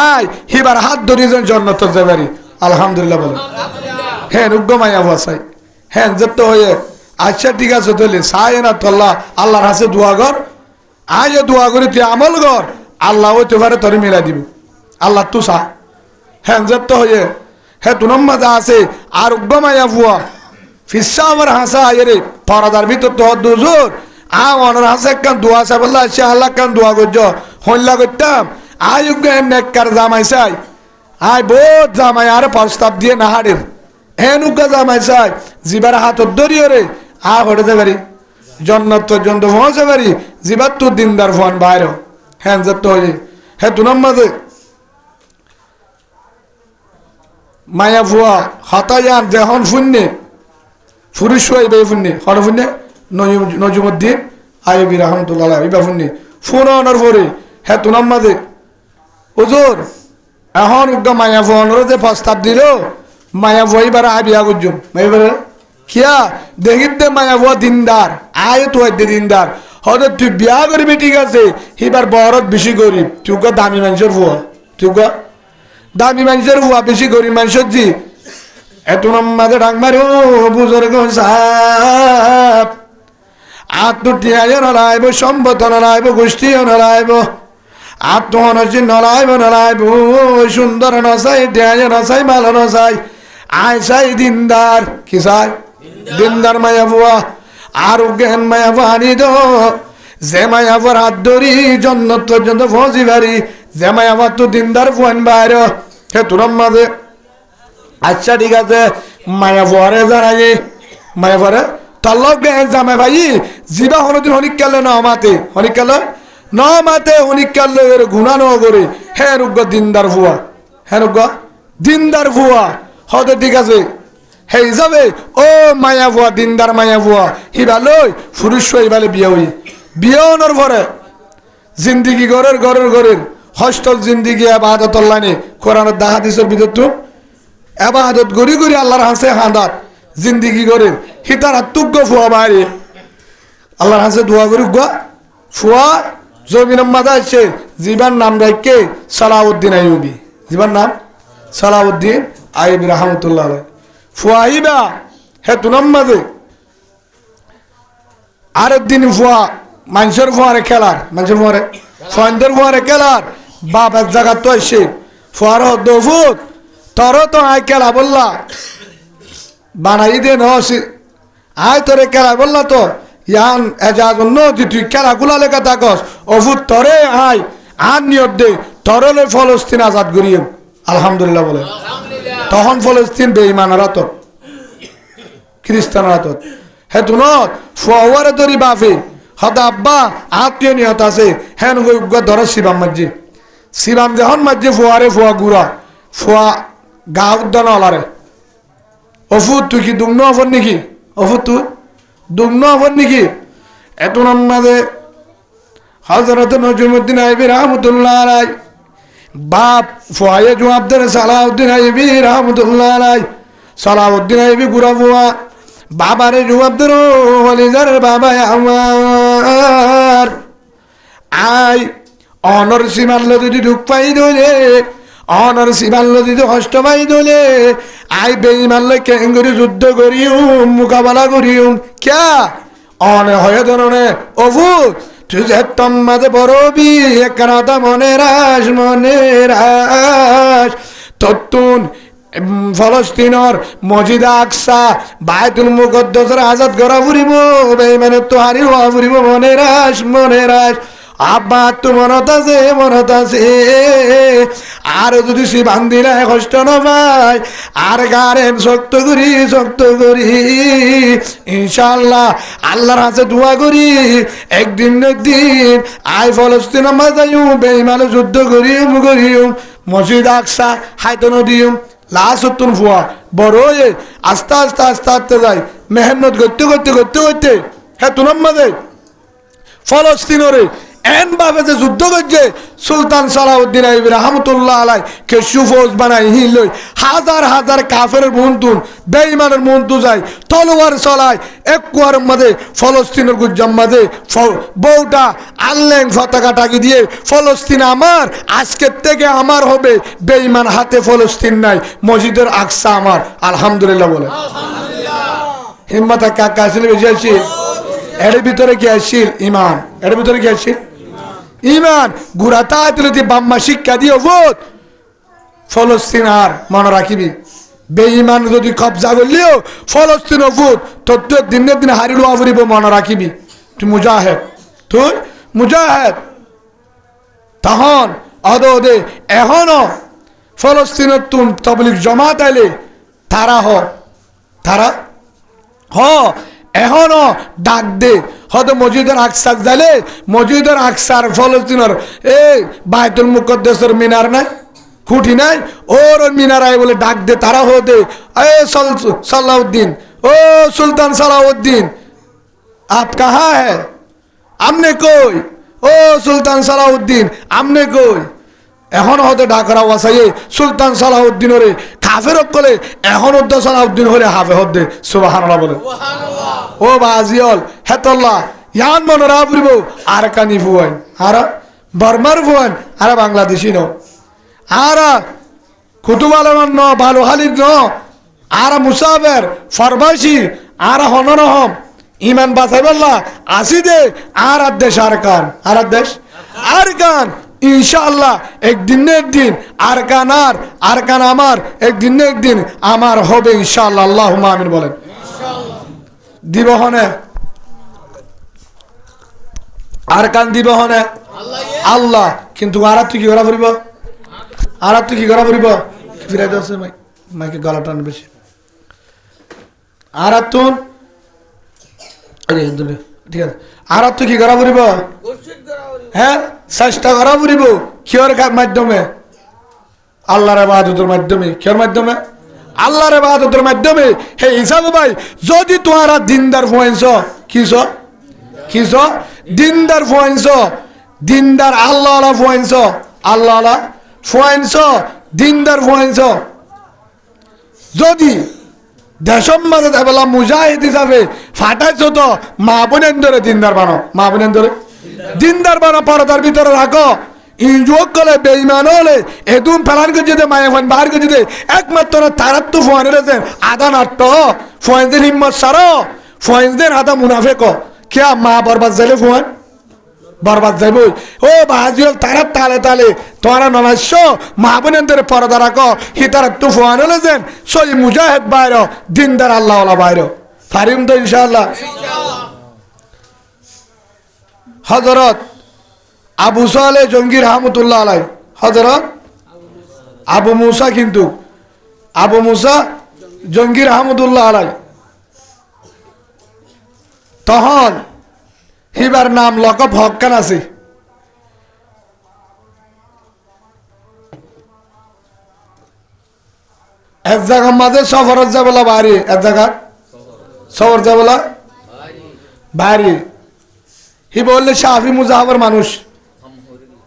আয় হিবার হাত ধরি যেন জন্নত যাবারি আলহামদুলিল্লাহ বলে হ্যাঁ উগ্র মায়া ফুয়া চাই হ্যাঁ যেত হয়ে আচ্ছা ঠিক আছে তাহলে চাই না তোল্লা আল্লাহর হাসে দোয়া কর আজ দোয়া করি তুই আমল কর আল্লাহ ওই তোবারে তোরে মিলাই দিব আল্লাহ তু চা হ্যাঁ যেত হয়ে হ্যাঁ তুনম মাজা আছে আর উগ্র মায়া ফুয়া ফিসা আমার হাসা আয়েরে পরাদার ভিতর তো দুজোর আমার হাসে একখান দোয়া চাই বললা সে আল্লাহ কান দোয়া করছ হল্লা করতাম আয় উগ্র নেককার জামাই চাই আয় বহুত জামাই আর প্রস্তাব দিয়ে নাহারের হেন উগ্র জামাই চাই জিবার হাতত ধরিও রে হটে পারি জন্নত পর্যন্ত পৌঁছে পারি জিবার তোর দিনদার ফোন বাইর হ্যাঁ যেত হয়ে হ্যাঁ তুনার মাঝে মায়া ফুয়া হতায়ান যেহন শূন্যে ফুরুষ হইবে ফুন্নি হন ফুন্নে নজমুদ্দিন আইয়ুবী রহমতুল্লাহ ইবা ফুন্নি ফোন অনার পরে হ্যাঁ তুনার মাঝে হুজুর এখন উগ্র মায়া ফুয়ানোর যে প্রস্তাব দিল মায়া ফুয়া এবার বিয়া করছুম এবারে কিয়া দেখিতে মায়া ফুয়া দিনদার আয় তো দিনদার হয়তো তুই বিয়া করবি ঠিক আছে এবার বড়ত বেশি গরিব তুই দামি মানুষের ফুয়া তুই দামি মানুষের ফুয়া বেশি গরিব মানুষের জি এত মাঝে ডাক মারি বুজুর্গ সাপ আত্মটিয়ায় নলাইব সম্পদ নলাইব গোষ্ঠীও নলাইব আত্মহনসি নলাইব সুন্দর নসাই টিয়ায় নসাই ভালো নসাই আয় চাই দিনদার কি চাই দিনদার মায়া ফুয়া আর জ্ঞান মায়া পানি দো যে মায়া পর হাত ধরি জন্নত পর্যন্ত পৌঁছি পারি যে মায়া পর তো দিনদার ফোন বাইর হে তোর মাঝে আচ্ছা ঠিক আছে মায়া পরে জানাই মায়া পরে তল্লক জ্ঞান জামাই ভাই জিবা হনদিন হনিক কালে ন মাতে হনিক কালে ন মাতে হনিক কালে গুণা ন করে হে রুগ্য দিনদার ফুয়া হে রুগ্য দিনদার ফুয়া হতে ঠিক আছে হে হিসাবে ও মায়া ফুয়া দিনদার মায়া ফুয়া হিবালই পুরুষ হিবালে বিয়ে হই বিয়ে হওয়ার পরে জিন্দিগি গরের হস্টল জিন্দিগি আবাদত লাইনে কোরআনের হাদিসের ভিতর তো আবাদত গড়ি আল্লাহর হাসে হাঁদাত জিন্দিগি গরের হিতার তুগ্য ফুয়া বাইরে আল্লাহর হাসে দোয়া করি ফুয়া জমিনের মাঝে আসছে জীবার নাম রাখকে সালাউদ্দিন আইয়ুবী, জীবার নাম সালাউদ্দিন আইয়ুবী রহমতুল্লাহ আলাইহি। ফুয়াইবা হে তুনাম মাঝে আরেকদিন ফুয়া মানুষের ফুয়ারে খেলার, মানুষের ফুয়ারে ফয়েন্দের ফুয়ারে খেলার বাপ এক জায়গা তো আসছে ফুয়ার দফুত তর তো আয় খেলা বললা বানাই দে নসি আয় তোরে খেলা বললা তো ইয়ান এজাজ অন্য তুই খেলাগুলা লেখা থাকস অফুত তরে আয় আর নিয়ত দে তরলে ফলস্তিন আজাদ করিম। আলহামদুলিল্লাহ বলে তখন ফলস্তিন বেঈমানরা তো খ্রিস্টানরা তো হে তুনত ফুয়ারে ধরি বাপে হতা আব্বা আত্মীয় নিহত আছে হেন ধরে শিবাম মাঝি শিবাম যখন মাঝি ফুয়ারে ফুয়া গুড়া ফুয়া গা উদ্যান অলারে অফুত তুই কি দুগ্ন অফর নাকি অফুত তুই দুগ্ন অফর নাকি এত নামে হযরত নজরুদ্দিন আইয়ুবী রহমতুল্লাহ আলাইহি বাপ ফুয়ায়ে জবাব দেন সালাউদ্দিন আইয়ুবী রহমতুল্লাহ আলাইহি। সালাউদ্দিন আইয়ুবী গুড়া ফুয়া বাবারে জবাব দেন ওলিজার বাবা আমার আই অনর সীমাল্য যদি ঢুক পাই দলে অনর সীমাল্য যদি কষ্ট পাই দলে আই বেঈমানলে কেঙ্গুরি যুদ্ধ করিউম মোকাবেলা করিউম ক্যা অনে হয়ে ধরনে অভু তুই যে মাঝে বড়বি একরাতা মনে রাস তত্তুন ফলস্তিনের মসজিদ আকসা বাইতুল মুকদ্দাসের আজাদ করা ফুরিব বেঈমানের তো হারি হওয়া ফুরিব মনে রাস আব্বা তো মনত আছে আর যদি সে বান্দিরা কষ্ট না পায় আর গারেন শক্ত করি ইনশাআল্লাহ আল্লাহর কাছে দোয়া করি একদিন আই ফলস্তিন মাঝাইও বেঈমান যুদ্ধ করিও মসজিদ আকসা হাইতো নদীও লাসতুন ফুয়া বড় আস্তে যায় মেহনত করতে হ্যাঁ তুনাম মাঝে ফলস্তিনরে এন ভাবে যে যুদ্ধ করছে সুলতান সালাউদ্দিন আইয়ুবী রহমতুল্লাহ আলাইহি কে সুফৌজ বানাই হিলই হাজার কাফের বন্ধুন বেঈমানের বন্ধু যায় তলোয়ার চলায় এক কুয়ার মাঝে ফলস্তিনের গুজ্জাম মাঝে বউটা আনলেন পতাকা টাকি দিয়ে ফলস্তিন আমার আজকের থেকে আমার হবে বেঈমান হাতে ফলস্তিন নাই মসজিদের আকসা আমার। আলহামদুলিল্লাহ বলে হিম্মত কাকা আসলে বেশি আসি এর ভিতরে কি আসছিল ইমান, এর ভিতরে কি আসছিল ইমান গুড়াতা আতলতি বাম্মা শিক্ষা দিও ভূত ফলস্তিন আর মনে রাখিবি বেঈমান যদি কবজা করলিও ফলস্তিন ভূত তোর দিনে হারিল আবরিব মনে রাখিবি তুই মুজাহিদ তখন অদে এখনো ফলস্তিনের তুন তবলিগ জমাত আইলে তারা এখনো ডাক দে হয়তো মসজিদের আকসার জালে মসজিদের আকসার ফলস্তিনের এই বাইতুল মুকদ্দাসের মিনার নাই খুঁটি নাই ওর মিনার আয় বলে ডাক দে তারা হতে এ সালাউদ্দিন ও সুলতান সালাউদ্দিন आप कहाँ है আমনে কই ও সুলতান সালাউদ্দিন আমনে কই এখন হতে ডাকরা ওয়াসাইয়ে সুলতান সালাউদ্দিনরে কাফের কলে এখন উদ্দ সালাউদ্দিন হলে হাফে হদ্দে সুবহানাল্লাহ বলে ও বাজিয়ল হেতল্লাহ ইয়ান মনরা ফুরিব আর কানি ফুয়ান আর বর্মার ফুয়ান আর বাংলাদেশি ন আর কুতুবালান ন বালুহালির ন আর মুসাফের ফরবাসি আর হনরহম ইমান বাঁচাইবাল্লাহ আসি দে আর দেশ আর দেশ আর কান ইনশাআল্লাহ একদিন আর কান আমার একদিন আমার হবে ইনশাআল্লাহ আল্লাহুম্মা আমিন বলেন দিবহনে আর কান দিবহনে আল্লাহ কিন্তু আর তুই কি করা ফুরিব ফিরাই দাও মাইকে গলা টান বেশি আর তুন ঠিক আছে আর তুই কি করা ফুরিব হ্যাঁ চেষ্টা করা ফুরিব কিয়র মাধ্যমে আল্লাহর ইবাদতের মাধ্যমে কিয়র মাধ্যমে আল্লাহর ইবাদতের মাধ্যমে হে হিসাবে ভাই যদি তোমরা দিনদার ফুয়াইছ কিস দিনদার ফুয়াইছ দিনদার আল্লাহওয়ালা ফুয়াইছ আল্লাহওয়ালা ফুয়াইছ দিনদার ফুয়াইছ যদি দেশম মাঝে যাবেলা মুজাহিদ হিসাবে ফাটাইছ তো মা বোনের ধরে দিনদার বানো মা বোনের ধরে দিনদার বানা পর্দার ভিতরে রাখো ইনজুক করলে বেঈমান হলে এদুম ফেলান করে যদি মায়ে ফোন বাহার করে যদি একমাত্র তারাত তো ফোন রেছেন আদা নাট্য ফোনদের হিম্মত সারো ফোনদের আদা মুনাফেক কে মা বরবাদ যাইলে ফোন বরবাদ যাইবই ও বাহাজিল তারা তালে তালে তোমরা নলাস্য মা বোনেদের পর্দা রাখো হি তারা তো ফোন হলেছেন সই মুজাহিদ বাইর দিনদার আল্লাহ বাইর ফারিম তো ইনশাআল্লাহ হযরত আবু সালেহ জঙ্গি রহমতুল্লাহ আলাই হযরত আবু মুসা কিন্তু আবু মুসা জঙ্গি রহমতুল্লাহ আলাই তখন হিবার নাম লকব হকান আছে এক জায়গার মাঝে সফরত যাবলা বাড়ি এক জায়গা সফর যাবলা বাড়ি হি বললে শাফি মুজাহাবর মানুষ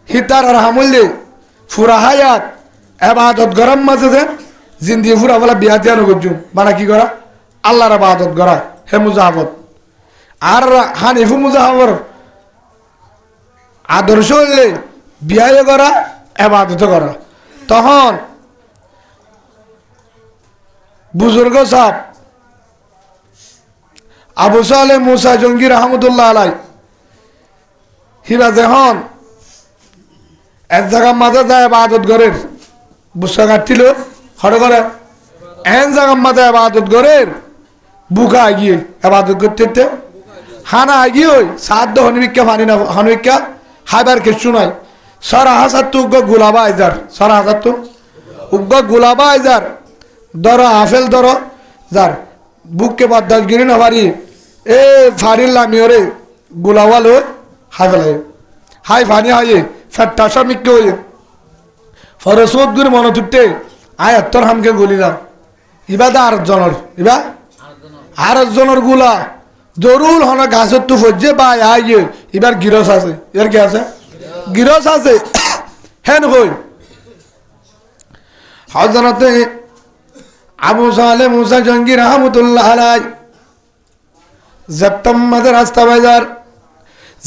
হিতার আর হামুল্লে ফুরা হায়াত এবাদত গরম মাঝে দেন জিন্দি ফুরা বলা বিয়া দিয়া নগজুম মানে কি করা আল্লাহর ইবাদত করা হে মুজাহাবত আর হানিফু মুজাহাবর আদর্শ হইলে বিয়ে করা এবাদত করা তখন বুজুর্গ সাহেব আবু সালেহ মুসা জঙ্গি রহমতুল্লাহ আলাই হিরা যখন এক জায়গার মাঝে যায় ইবাদত করের বুসা কাটছিল হরে করে এন জায়গার মাঝে ইবাদত করের বুকা আগিয়ে ইবাদত করতে হানা আগিয়ে ওই সাধ্য হনবিকা ফানি না হনবিকা হাইবার কিছু নাই সারা হাজার তো উগ্র গুলাবা আইজার সারা হাজার তো উগ্র গুলাবা আইজার ধরো আফেল ধরো যার বুককে বাদ্দাস গিরি না পারি এ ফারির লামিওরে গুলাওয়ালো হাই ফেলাই হাই ফানি হাইয়ে ফেটটা সব মিক্কে হয়ে ফরে সব দূরে মনে তুটতে আয় এত্তর হামকে গুলিলাম ইবা দা আর জনের ইবা আর জনের গুলা জরুল হন গাছের তো ফজে বা আইয়ে এবার গিরস আছে এর কি আছে গিরস আছে হেন হই হযরতে আবু সালেহ মুসা জঙ্গি রহমতুল্লাহ আলাই জপ্তম মাঝে রাস্তা বাজার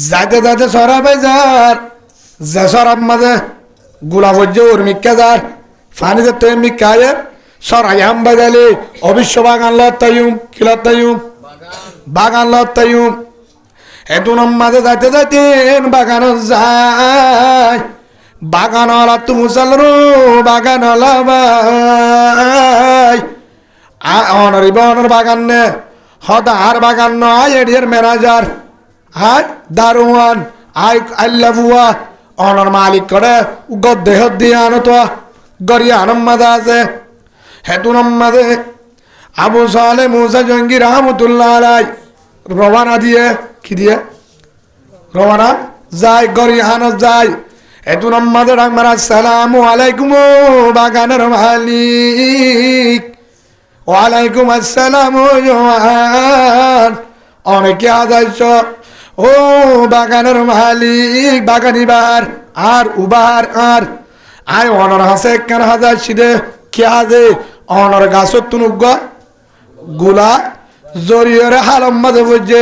যাইতে যাইতে সরা বাজার যে সরাব মাঝে গুলা ফজে ওর মিক্কা যার ফানিতে তো মিক্কায়ের সরাইয়াম বাজালে অবিশ্ব বাগান লতায়ুম কিলতায়ুম বাগান লতায়ুম এদুন মাঝে যাইতে যাইতে বাগান যায় বাগানওয়ালা তু মুসালরো বাগানওয়ালা ভাই অনর ইবনর বাগান নে হদার বাগান নয় এডিয়ার ম্যানেজার হাই দারোয়ান আই আল্লাহুয়া অনর মালিক করে গদ দেহ দিয়ে আনো তো গরিয়া আনম মাঝে আছে হেতুন মাঝে আবু সালেহ মুসা জঙ্গি রহমতুল্লাহ আলাই রওনা দিয়ে কি দিয়ে রওনা যায় গরিয়ানো যায় এতুন মাঝে রাখমার আসসালামু আলাইকুম বাগানের মালিক ওয়ালাইকুম আসসালাম অনেকে আদাইছ ও বাগানের মালিক বাগানিবার আর উবার আর আয় অনর হাসে কেন হাজার সিদে কে হাজে অনর গাছত তুনুগ গুলা জরিয়রে হালম মাঝে বুঝছে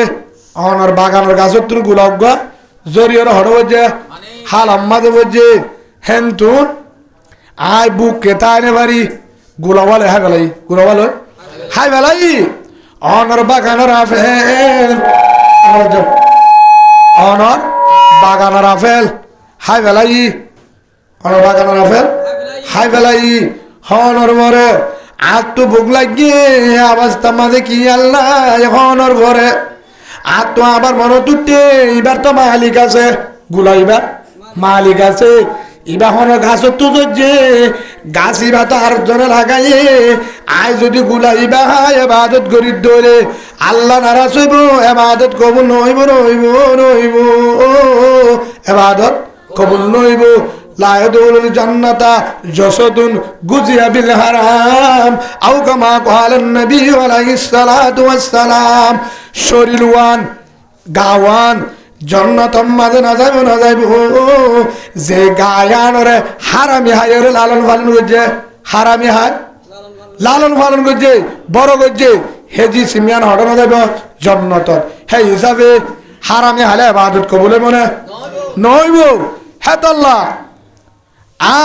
অনর বাগানের গাছত তুনু গুলা উগ জরিয়রে হড় বুঝছে হালম মাঝে বুঝছে হেনতুন আয় বুক কেতা আনে বাড়ি গুলাওয়ালে হাই বেলাই গুলাওয়ালো হাই বেলাই অনর বাগানের আপেল অনর বাগানের আপেল হাই বেলাই অনর বাগানের আপেল হাই বেলাই হনর ভরে আর তো ভোগ লাগিয়ে অবস্থা মাঝে কি আল্লাহ হনর ভরে আর তো আবার মনে তুটে এবার তো মালিক আছে গুলা এবার মালিক আছে ইবা হনর গাছ তো যে গাছ ইবা তো আর জনে লাগাইয়ে আয় যদি গুলা ইবা হয় এবাদত গরিব ধরে আল্লাহ নারাজ হইব এবাদত কবুল নইব নইব নইব এবাদত কবুল নইব লায়দুল জান্নাতা জসদুন গুজিয়া বিল হারাম আও কামা ক্বালান নবী আলাইহিস সালাতু ওয়াস সালাম শরীরওয়ান গাওয়ান জন্নত মাঝে না যাইব যে গায়ানরে হারামি হায়রে লালন পালন করছে হারামি হায় লালন পালন করছে বড় করছে হেজি সিমিয়ান হঠানো যাইব জন্নত হে হিসাবে হারামে হালে ইবাদত কবুল মনে নইব হেতাল্লাহ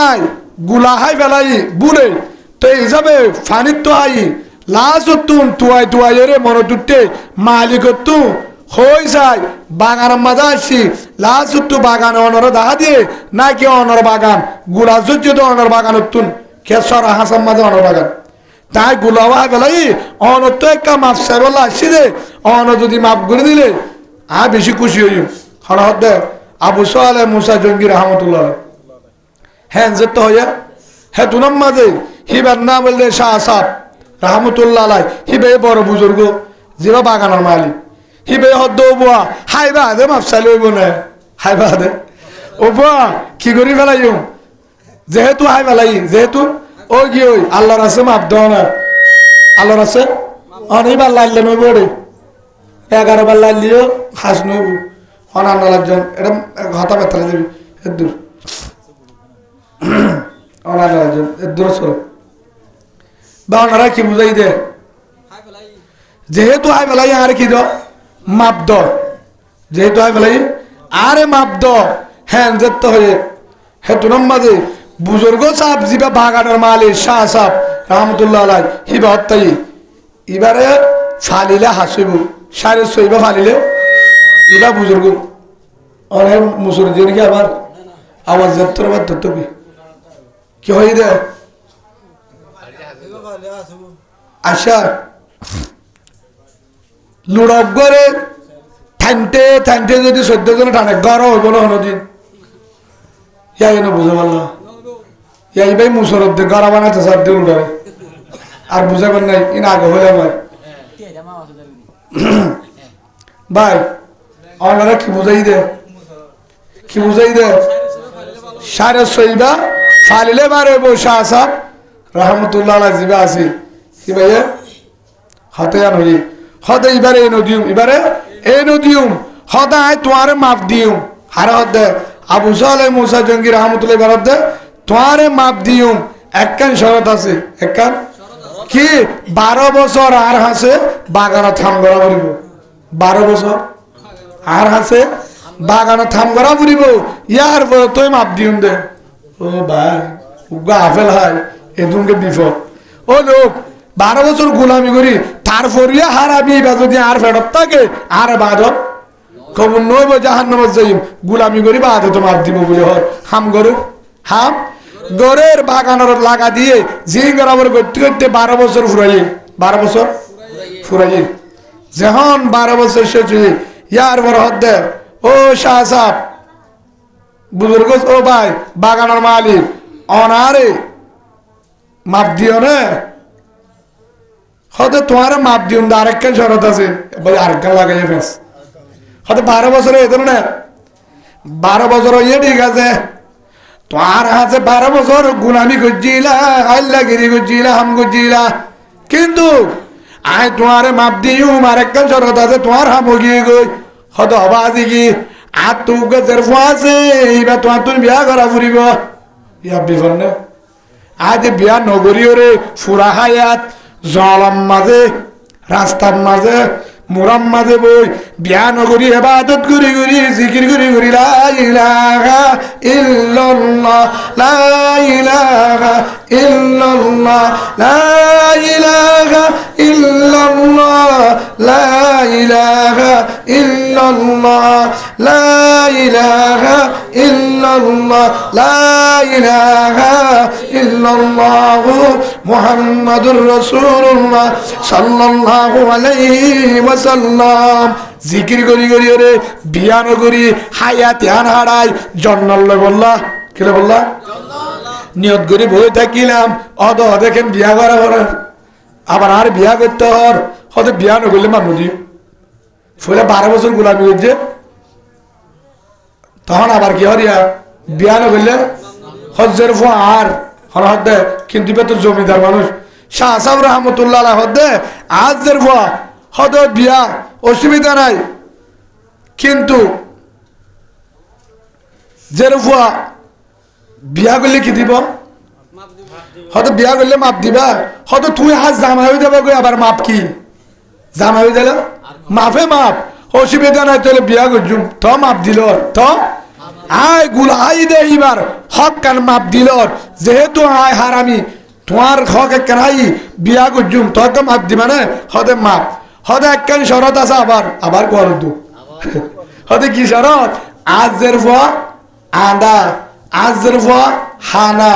আই গুলা হাই বেলাই বুলে তো হিসাবে ফানিত তো আই লাস্ট তুন তুয়াই তুয়াই রে মনে তুটে মালিক তু হই যায় বাগান মাঝে আসছি লাস্ট তু বাগান অনর দেখা দিয়ে নাকি অনর বাগান গুলা যদি অনর বাগান তুন কেসর হাসাম মাঝে অনর বাগান তাই গুলাওয়া বেলাই অনর তো একটা মাপ সাইবল্লা আসছি যে অনর যদি মাপ করে দিলে বেশি খুশি হই হরহদ আবু সালে মুসা জঙ্গি রহমতুল্লাহ হ্যাঁ যে তো হইয়া হ্যাঁ তুনাম মাঝে হিবার না বললে শাহ সাহ রহমতুল্লাহ আলাই হিবে বড় বুজুর্গ যেবা বাগানের মালিক হিবে হদ্দ বুয়া হাই বাদে মাপসাইল হইব না হাই বাদে ও বুয়া কি করি ফেলাই যেহেতু হাই ফেলাই যেহেতু ও কি ওই আল্লাহর আছে মাপ দেওয়া না আল্লাহর আছে অনেকবার লাইলে নইব রে 11 বার লাইলিও হাস নইব অনান্ন লাগজন এটা হতা বেতালে যাবি এর দূর অনান্ন লাগজন এর দূর চলো বা ওনারা কি বুঝাই দে যেহেতু হাই ফেলাই আর কি দ মাপ দ যেহেতু হাই ফেলাই আরে মাপ দ হ্যাঁ যেতে হয়ে হেতু নম্বাজে বুজুর্গ সাহেব জিবা বাগানের মালিক শাহ সাহেব রহমতুল্লাহ আলাই হিবা হত্যাই এবারে ফালিলে হাসিব সাড়ে ছয়বা ফালিলে এবার বুজুর্গ অনেক মুসুর দিয়ে নাকি আবার আওয়াজ যাত্র আবার ধরতো কি হয়ে দে আশা লুড়ক করে ঠানতে ঠানতে যদি 14 জন টানে গড় হইব না কোনোদিন ইয়াই না বুঝে পারল ইয়াই ভাই মুসরত দিয়ে গড়া বানাইতে সার দিয়ে উঠাবে আর বুঝাবেন নাই ইন আগে হলে আমার ভাই আপনারা কি বুঝাই দে কি বুঝাই দে সাড়ে ছয়বা ফালিলে বারে বসা আসাব রহমতুল্লাহ জিবা আছে কি ভাইয়া হতে আন হই হতে এবারে এই নদীম হদায় তোমারে মাপ দিও হারে হদে আবু সালে মুসা জঙ্গি রহমতুল্লাহ এবার হদে তোমারে মাপ দিও একখান শরত আছে একখান কি 12 বছর আর হাসে বাগানে থাম করা পড়িব 12 বছর আর হাসে বাগানে থাম করা পড়িব ইয়ার পর তুই মাপ দিও দে ও ভাই উগা আফেল হয় এদুনকে বিপদ ও লোক 12 বছর গোলামি করি তারপরে হারাবি বা যদি আর ফেরত থাকে আর বাদত কবুল নইব জাহান্নামে যাইম গোলামি করি বাদত মাপ দিব বলে হয় হাম গরু হাম গরের বাগানের লাগা দিয়ে জি গরাবর করতে করতে 12 বছর ফুরাই 12 বছর ফুরাই যখন 12 বছর শেষ হয়ে ইয়ার বড় হদ্দে ও শাহ সাহেব বুজুর্গ ও ভাই বাগানের মালিক অনারে মাপ দিও না হয়তো তোমার মাপ দিও না আরেকখান শরত আছে বলে আরেকখান লাগাই ফেস হয়তো 12 বছর হয়ে না 12 বছর হইয়ে ঠিক আছে তোমার হাতে 12 বছর গুলামি করছিলা আল্লাহগিরি করছিলা হাম করছিলা কিন্তু আয় তোমার মাপ দিও আরেকখান শরত আছে তোমার হাম গিয়ে গই হয়তো হবা আজি কি আর তোকে জেরফ আছে এইবার তোমার তুমি বিয়া করা ফুরিব ইয়া বিফল আজ বিয়া নগরীয় রে ফুরা হায়াত জলম মাঝে রাস্তার মাঝে মোরাম মাঝে বই বিয়া নগরী ইবাদত করি করি জিকির করি করি লা ইলাহা ইল্লাল্লাহ লা ইলাহা ইল্লাল্লাহ লা ইলাহা ইল্লাল্লাহ লা ইলাহা ইল্লাল্লাহ লা ইলাহা ইল্লাল্লাহ লা ইলাহা ইল্লাল্লাহ মুহাম্মাদুর রাসূলুল্লাহ সাল্লাল্লাহু আলাইহি ওয়াসাল্লাম জিকির করি করি রে বিয়া নগরী হায়াত হান হারাই জন্নাল্লাহ বললা কিলে বললা নিয়ত করি বই থাকিলাম অদ দেখেন বিয়া করা করে আবার আর বিয়া করতে হর হতে বিয়া নগরলে মানুষ দিই ফুলে 12 বছর গোলামি করছে তখন আবার কি হরিয়া বিয়া নগরলে হজ্জের আর হরহদে কিন্তু তো জমিদার মানুষ শাহ সাহেব রহমতুল্লাহ হদে আজের হদ বিয়া অসুবিধা নাই কিন্তু জেরফুয়া বিয়া করলে কি দিব হয়তো বিয়া করলে মাপ দিবা হয়তো তুই হাজ জামা হয়ে যাবে আবার মাপ কি জামা হয়ে গেল মাপে মাপ অসুবিধা নাই তোলে বিয়া করছুম তো মাপ দিল তো আয় গুলা আই দে এবার হক কান মাপ দিল যেহেতু আয় হারামি তোমার হক একখান বিয়া করছুম তোকে মাপ দিবা না হদে মাপ হদে একখান শরত আছে আবার কর দু হদে কি শরত আজের ফুয়া আদা আজের ফুয়া হানা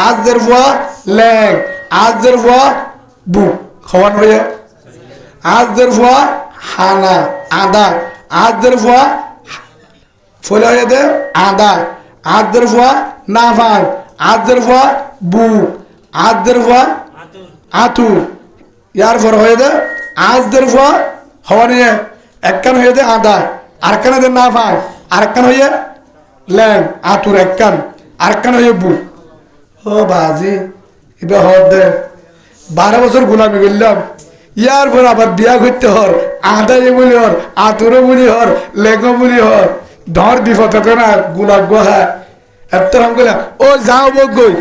আজের ফুয়া লেং আজের ফুয়া বু খবর হয়ে আজের ফুয়া হানা আদা আজের ফুয়া ফুলে হয়ে দে আদা আজের ফুয়া নাফান আজের ফুয়া বু আজের ফুয়া আতু ইয়ার পর হয়ে দে আজের ফুয়া হওয়া নিয়ে একখান হয়ে দে আদা আরেকখান হয়ে নাফান আরেকখান হয়ে ল্যাং আতুর একখান আরেকখান হয়ে বু ও বাজি এবার হর দে 12 বছর গোলামি করলাম ইয়ার পর আবার বিয়া করতে হর আদাই বলি হর আতুরও বলি হর লেগো বলি হর ধর বিপদ না গুলাব গোহা এত রকম করলাম ও যাও বই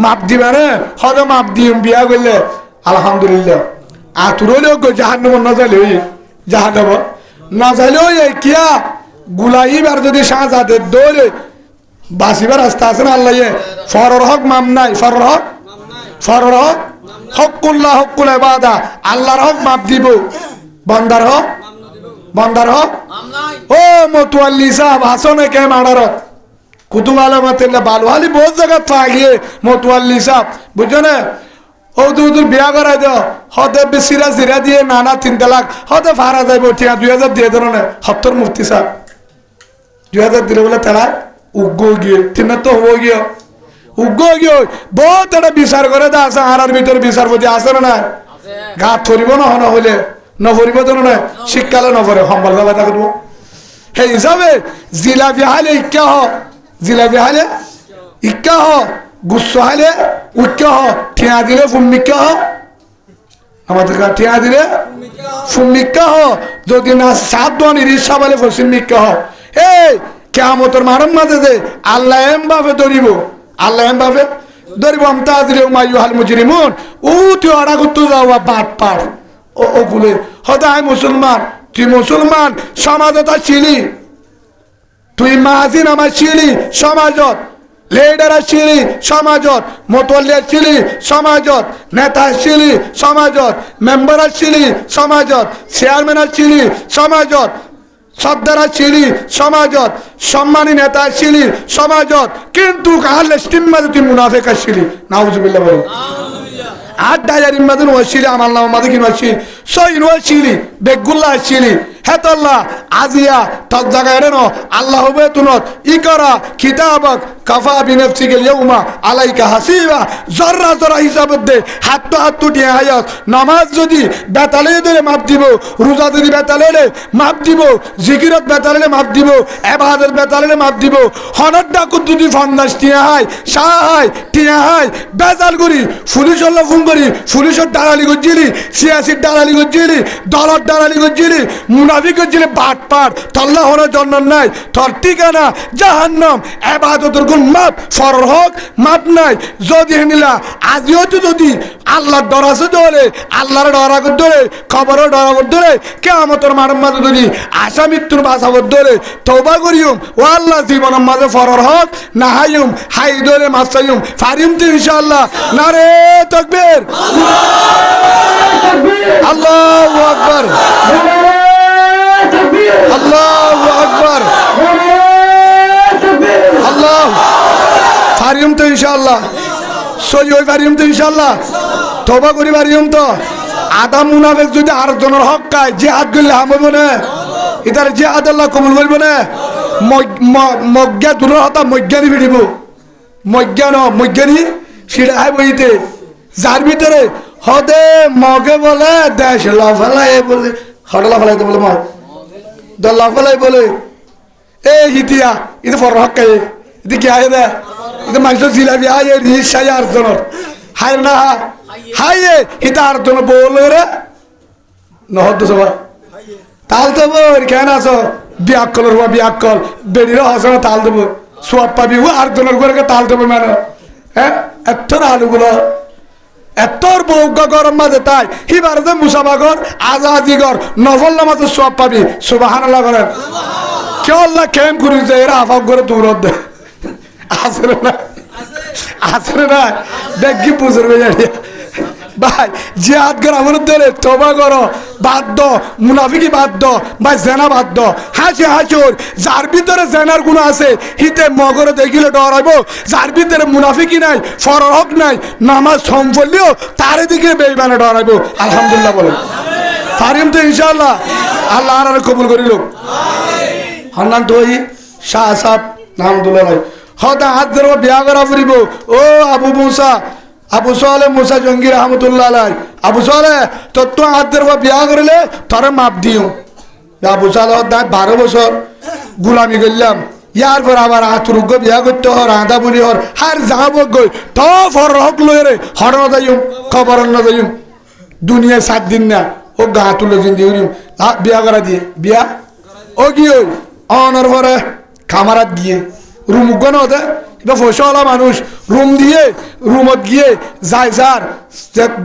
মাপ দিবা রে হদ মাপ দিম বিয়া করলে আলহামদুলিল্লাহ আতুরও লোক জাহান নেব না যাইলে ওই জাহান নেব না যাইলে ওই কিয়া গুলাইবার যদি শাহজাদে দৌড়ে বাসিবার রাস্তা আছে না আল্লাহ ফরর হক মাম নাই ফরর হক হকুল্লাহ হকুল ইবাদা আল্লাহর হক মাপ দিব বান্দার হক ও মোতওয়াল্লি সাহেব হাসনে কে মারারত কুতুব আলামাতিল্লাহ বালওয়ালি বহুত জায়গা থাকিয়ে মোতওয়াল্লি সাহেব বুঝছো না ও দূর বিয়া করাই দাও হতে সিরা দিয়ে নানা 3 লাখ হতে ভাড়া যাইব ঠিক 2000 দিয়ে দেন না 70 মুফতি সাহেব 2000 দিলে বলে তারা উগ্গ গিয়ে তিন তো হবো গিয়ে উগ্গ গিয়ে বহুত একটা বিচার করে দা আছে আর ভিতরে বিচারপতি আছে না গা থরিব না হলে নভরিব তো না শীতকালে নভরে সম্বল যাবে তা করবো সেই হিসাবে জিলাপি হালে ইক্কা হ গুচ্ছ হালে উক্কা হ ঠিয়া দিলে ফুমিক্কা হ আমাদের ঠিয়া দিলে ফুমিক্কা হ যদি না 7 দোয়ান ইরিশা বলে ফসিমিক্কা হ এই কিয়ামতের মারম মাঝে যে আল্লাহ এমভাবে ধরিব আমতাজিলে মাইয়ুহাল মুজরিমুন উঠি অড়া করতে যাওয়া বাট পার ও বলে হদায় মুসলমান তুই মুসলমান সমাজত ছিলি তুই মাহাজিন আমার ছিলি সমাজত লিডার ছিলি সমাজত মোতওয়াল্লি ছিলি সমাজত নেতা ছিলি সমাজত মেম্বার ছিলি সমাজত চেয়ারম্যান ছিলি সমাজত সর্দারা ছিলি সমাজত সম্মানী নেতা ছিলি সমাজত কিন্তু কাহালে স্টিম্মাতে তুই মুনাফিক ছিলি নাউজুবিল্লাহ বল আর ডায়ারির মাঝে ওয়াসিলি আমার নাম মাঝে কিনা ছিল সইন ওয়াসিলি বেগুল্লাহ ছিলি হেতাল্লাহ আজিয়া তক জায়গায় রেনো আল্লাহ হবে তুনত ইকরা কিতাবক কাফা বিনফসিকা ইয়াউমা আলাইকা হাসিবা জরা হিসাব দে হাত দিয়ে হায়াত নামাজ যদি বেতালে দিলে মাপ দিব রোজা যদি বেতালে মাপ দিব জিকিরত বেতালে মাপ দিব ইবাদত বেতালে মাপ দিব হনদ ডাকুত যদি ফন্দাস টিয়া হাই সাহাই টিয়া হাই বেজাল করি পুলিশের ফোন করি পুলিশের দালালি করছিলি সিয়াসির দালালি করছিলি দলত দালালি করছিলি মুনাফিক করছিলি বাট পাট তল্লা হওয়ার জন্য নাই তোর ঠিকানা জাহান্নাম ইবাদতের কোন মাপ ফরর হক মাপ নাই যদি নিলা আজিও তো যদি আল্লাহর ডর আছে ধরে আল্লাহর ডর আগত ধরে খবরের ডর আগত ধরে কিয়ামতের মাঠের মাঝে যদি আশা মৃত্যুর বাঁচাবত ধরে তওবা করিম ও আল্লাহ জীবনের মাঝে ফরর হক না হাইম হাই ধরে মাছ চাইম ফারিম তো ইনশাআল্লাহ নারে তাকবীর আল্লাহু আকবার আল্লাহু আকবার আল্লাহ ফারিম তো ইনশাআল্লাহ সই হই ফারিম তো ইনশাআল্লাহ তওবা করি ফারিম তো আদম মুনাফিক যদি আর জনের হক কায় জিহাদ করলে হামব না ইদার জিহাদ আল্লাহ কবুল করবে না মজ্ঞা দূর হতা মজ্ঞানি ভিড়িব মজ্ঞানি সিড়াই বইতে যার ভিতরে হদে মগে বলে দেশ লাফালাই বলে হট লাফালাইতে বলে মগ দল লাফালাই বলে এ হিতিয়া ইতে ফর হক কায় ইতে কি আয় দে ইতে মানুষ জিলাপি আয় রিসাই আর জনের হাই না হাইয়ে হিতা আর জন বলে রে নহদ সবা তাল দেব কেন আছো বিয়াকলের হওয়া বিয়াকল বেরিয়ে হসে না তাল দেবো সোয়াব পাবি আর জনের করে তাল দেবো মানে হ্যাঁ এত না আলুগুলো এতর বউগা গরম মাঝে তাই হিবার যে মুসাফাগর আজাদিগর নফল নামাজে সব পাবি সুবহানাল্লাহ করেন কেউ আল্লাহ কেম করি যে এরা আফাক করে দূরত দে আসরে না আসরে না দেখি বুঝবে জানি ভাই জিহাদ কর আমার দিলে তওবা করো বাধ্য মুনাফিকি বাধ্য ভাই জেনা বাধ্য হাসি হাসুর যার ভিতরে জেনার গুণ আছে হিতে মগরে দেখিলে ডরাইব যার ভিতরে মুনাফিকি নাই ফরহক নাই নামাজ সম্পর্লিও তারে দিকে বেঈমানে ডরাইব আলহামদুলিল্লাহ বলেন পারিম তো ইনশাআল্লাহ আল্লাহ আর কবুল করিল হন্নান তো শাহ সাহেব নামদুল্লাহ হদা হাত ধরব বিয়া করা ফুরিব ও আবু মুসা আবু সালে মুসা জঙ্গি রহমতুল্লাহ আলাই আবু সালে তো হাত ধরব বিয়া করলে তোর মাপ দিও আবু সালে 12 বছর গুলামি করলাম ইয়ার পর আবার আতুরুগ্য বিয়া করতে হর আদা বুড়ি হর হার যাব গই তো ফরহক লয়ে হর না যাইম খবর না যাইম দুনিয়া 7 দিন না ও গা তুলে জিন্দি বিয়া করা দিয়ে বিয়া ও কি ওই অনর পরে খামারাত গিয়ে রুম গণ হতে এবার ফসলা মানুষ রুম দিয়ে রুমত গিয়ে যায় স্যার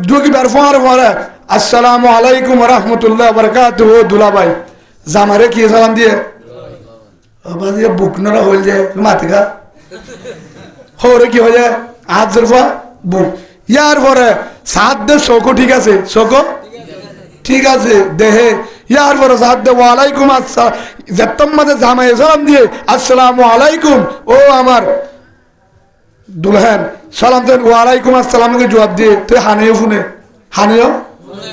দুকিবার ফোয়ার পরে আসসালামু আলাইকুম রহমতুল্লাহ বরকাতুহু দুলাভাই জামারে কি সালাম দিয়ে বাবা বুক নরা হইল যে মাথা হরে কি হয়ে হাত জরফা বুক ইয়ার পরে সাত দে চোখো ঠিক আছে চোখো ঠিক আছে দেহে ইয়ার পরে সাত দে ওয়ালাইকুম আসসালাম যেতম মাঝে জামাই সালাম দিয়ে আসসালামু আলাইকুম ও আমার দুলহান সালাম দেন ওয়ালাইকুম আসসালামকে জবাব দিয়ে তুই হানিও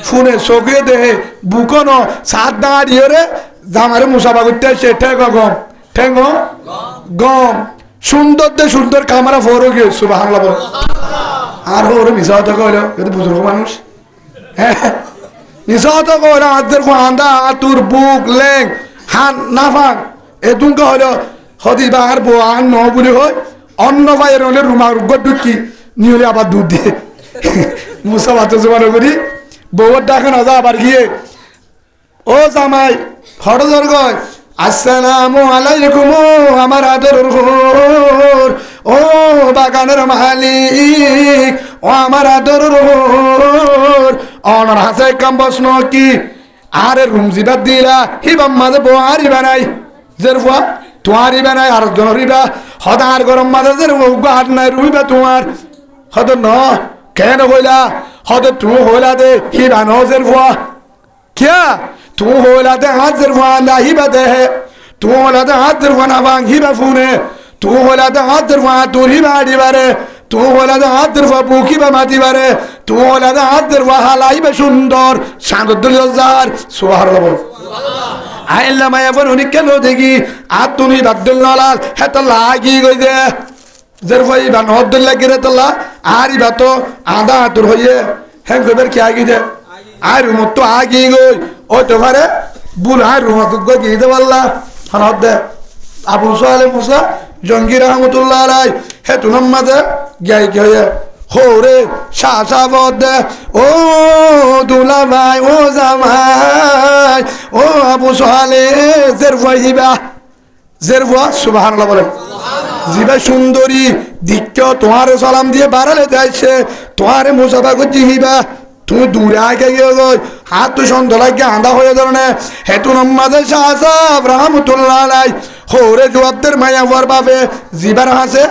ফুনে চোখে দেহে বুকন সাত দাঁড়িয়ে রে জামারে মুসাফা করতে আসছে ঠেঙ্গ গম সুন্দর দে সুন্দর কামারা ফোরও গিয়ে সুবহানাল্লাহ বল আর ওরে মিশা হতে কইল কিন্তু বুজুর্গ মানুষ হ্যাঁ মিশা হতে কইল আদের ফান্দা আতুর বুক লেং হান নাফাক এদুনকা হলো হদিবা আর বোয়ান ন বলি হয় অন্য ভাইয়ের হলে রুমা রুগ্গ ঢুকি নিহলে আবার দুধ দিয়ে মুসা বাচ্চা জমানো করি বউর ডাকে না যা আবার গিয়ে ও জামাই হরদর গয় আসসালামু আলাইকুম আমার আদর ও বাগানের মালিক ও আমার আদর অনর হাসে কাম বসন কি আরে রুম জিবাদ দিলা হিবাম মাঝে বোয়ারি বানাই জেরফা তোমারই বানাই আর জনরিবা হদার গরম মাঝে জের হাত নাই রুইবা তোমার হদ ন কেন হইলা হদ তুমি হইলা দে হিবানো জেরফা क्या तू होला दे हाथ जरवाना ही बदे है तू होला दे हाथ जरवाना वांग ही बफूने तू होला दे हाथ जरवाना तू ही बाड़ी बारे तू होला दे हाथ जरवा बुकी बमाती बारे तू होला दे हाथ जरवा हालाई बसुंदर शांतुल जार सुबहानाल्लाह आइल्ला माया पर उन्हें क्या लो देगी आज तूने बदल नालाल है तो लागी गई दे जरवाई बन होदल लगी रे तो ला आरी बातो आधा तुर होये है गोबर क्या की दे আর মত আগে গই ও তোমারে বুলহার রুমত গই দে আল্লাহ হনদ দে আবু সালে মুসা জঙ্গি রহমতুল্লাহ আলাই হে তুনম মাদে গাই গয়ে হোরে শাসাবদ দে ও দুলা ভাই ও জামাই ও আবু সালে জেরফা সুবহানাল্লাহ বলেন জিবা সুন্দরী দিক্য তোমারে সালাম দিয়ে বাড়ালে যাইছে তোমারে মুসাফা করছি হিবা তুমি দূরে আগে গিয়ে হাত তো সন্ধ্যা আন্দা হয়ে ধরনে হেতু নম্মাদে শাহসাব রহমতুল্লাহ আলাই হোরে জবাবদের মায়া হওয়ার বাপে জিবার হাসে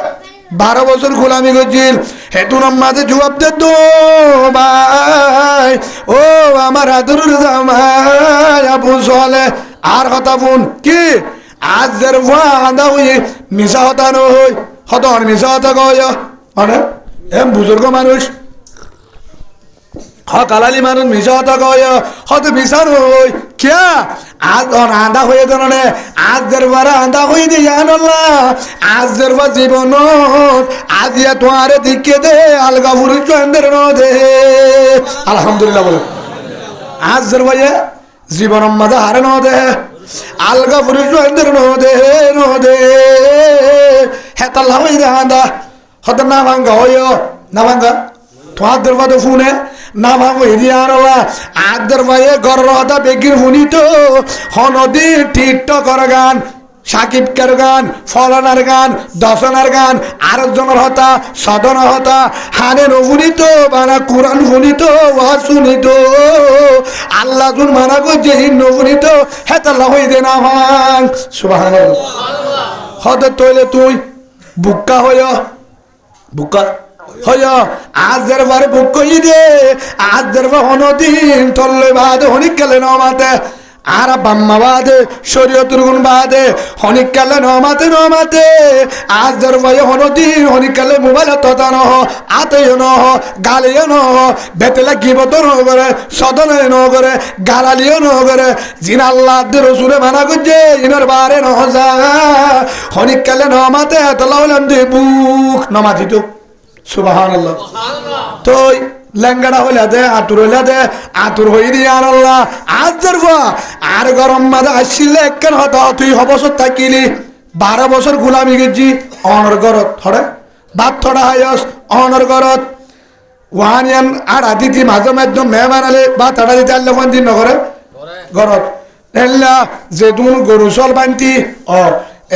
12 বছর গোলামি করছিল হেতু নম্মাদে জবাবদের তো ভাই ও আমার আদরুর জামাই আবু সালে আর কথা ফোন কি আজ দের আন্দা হয়ে মিশা হতা নয় হত মিশা হতা কয় মানে এম বুজুর্গ মানুষ কালালি মানুষ মিশা হতা কয় হত মিশার হই क्या आज और आंधा हुए दोनों आज दरबारा आंधा हुई दे यान अल्लाह आज दरबार जीवन आज ये तुम्हारे दिखे दे अलगा बुरी जो अंदर नो दे अल्हम्दुलिल्लाह बोलो आज दरबार ये जीवन मजा हार नो दे अलगा बुरी जो अंदर नो दे है तल्ला हुई दे आंधा हत ना भांगा होयो ना भांगा তোমার দরবারে ফোনে না ভাবো হিরিয়ারলা আর দরবারে গররদা বেগির হুনি তো হনদি টিট কর গান সাকিবকার গান, ফলানার গান, দশনার গান, আরেকজনের হতা, সদনের হতা, হানে নগুনিত বানা কোরআন শুনিত ওয়া শুনিত আল্লাহ জুন মানা করছে নগুনিত হেতাল্লাহ হই দে না ভাঙ সুবহানাল্লাহ। হতে তৈলে তুই বুক্কা হইয়, বুক্কা হইয় আজের বারে বুক কই দে, আজের বা হনদিন তল্লে বাদে হনিক গেলে নমাতে আর বাম্মা বাদে শরীয়তুর গুণ বাদে হনিক কালে নমাতে নমাতে আজের বারে হনদিন হনিক কালে মোবাইল ততা নহ আতেও নহ গালিও নহ বেতেলা গিবত নহ করে সদনে নহ করে গালালিও নহ করে জিন আল্লাহ রসুলে মানা করছে ইনার বারে নহ যা হনিক কালে নমাতে এতলা হলাম দে বুক নমাতি তো সুবহানাল্লাহ। তো লেঙ্গাড়া হইলা দে আতুর হইলা দে আতুর হই দি আর আল্লাহ আজ দেখবা আর গরম মাঝে আসছিলে কেন হতো তুই হবছর থাকিলি 12 বছর গোলামি গেছি অনর গরত হরে বাপ থোড়া হাইস অনর গরত ওয়ানিয়ান আর আদিতি মাঝে মাধ্যম মেহমান আলে বা তাড়া দিতে আনলে কোন দিন নগরে গরত এল্লা যে তুমি গরু চল বানতি ও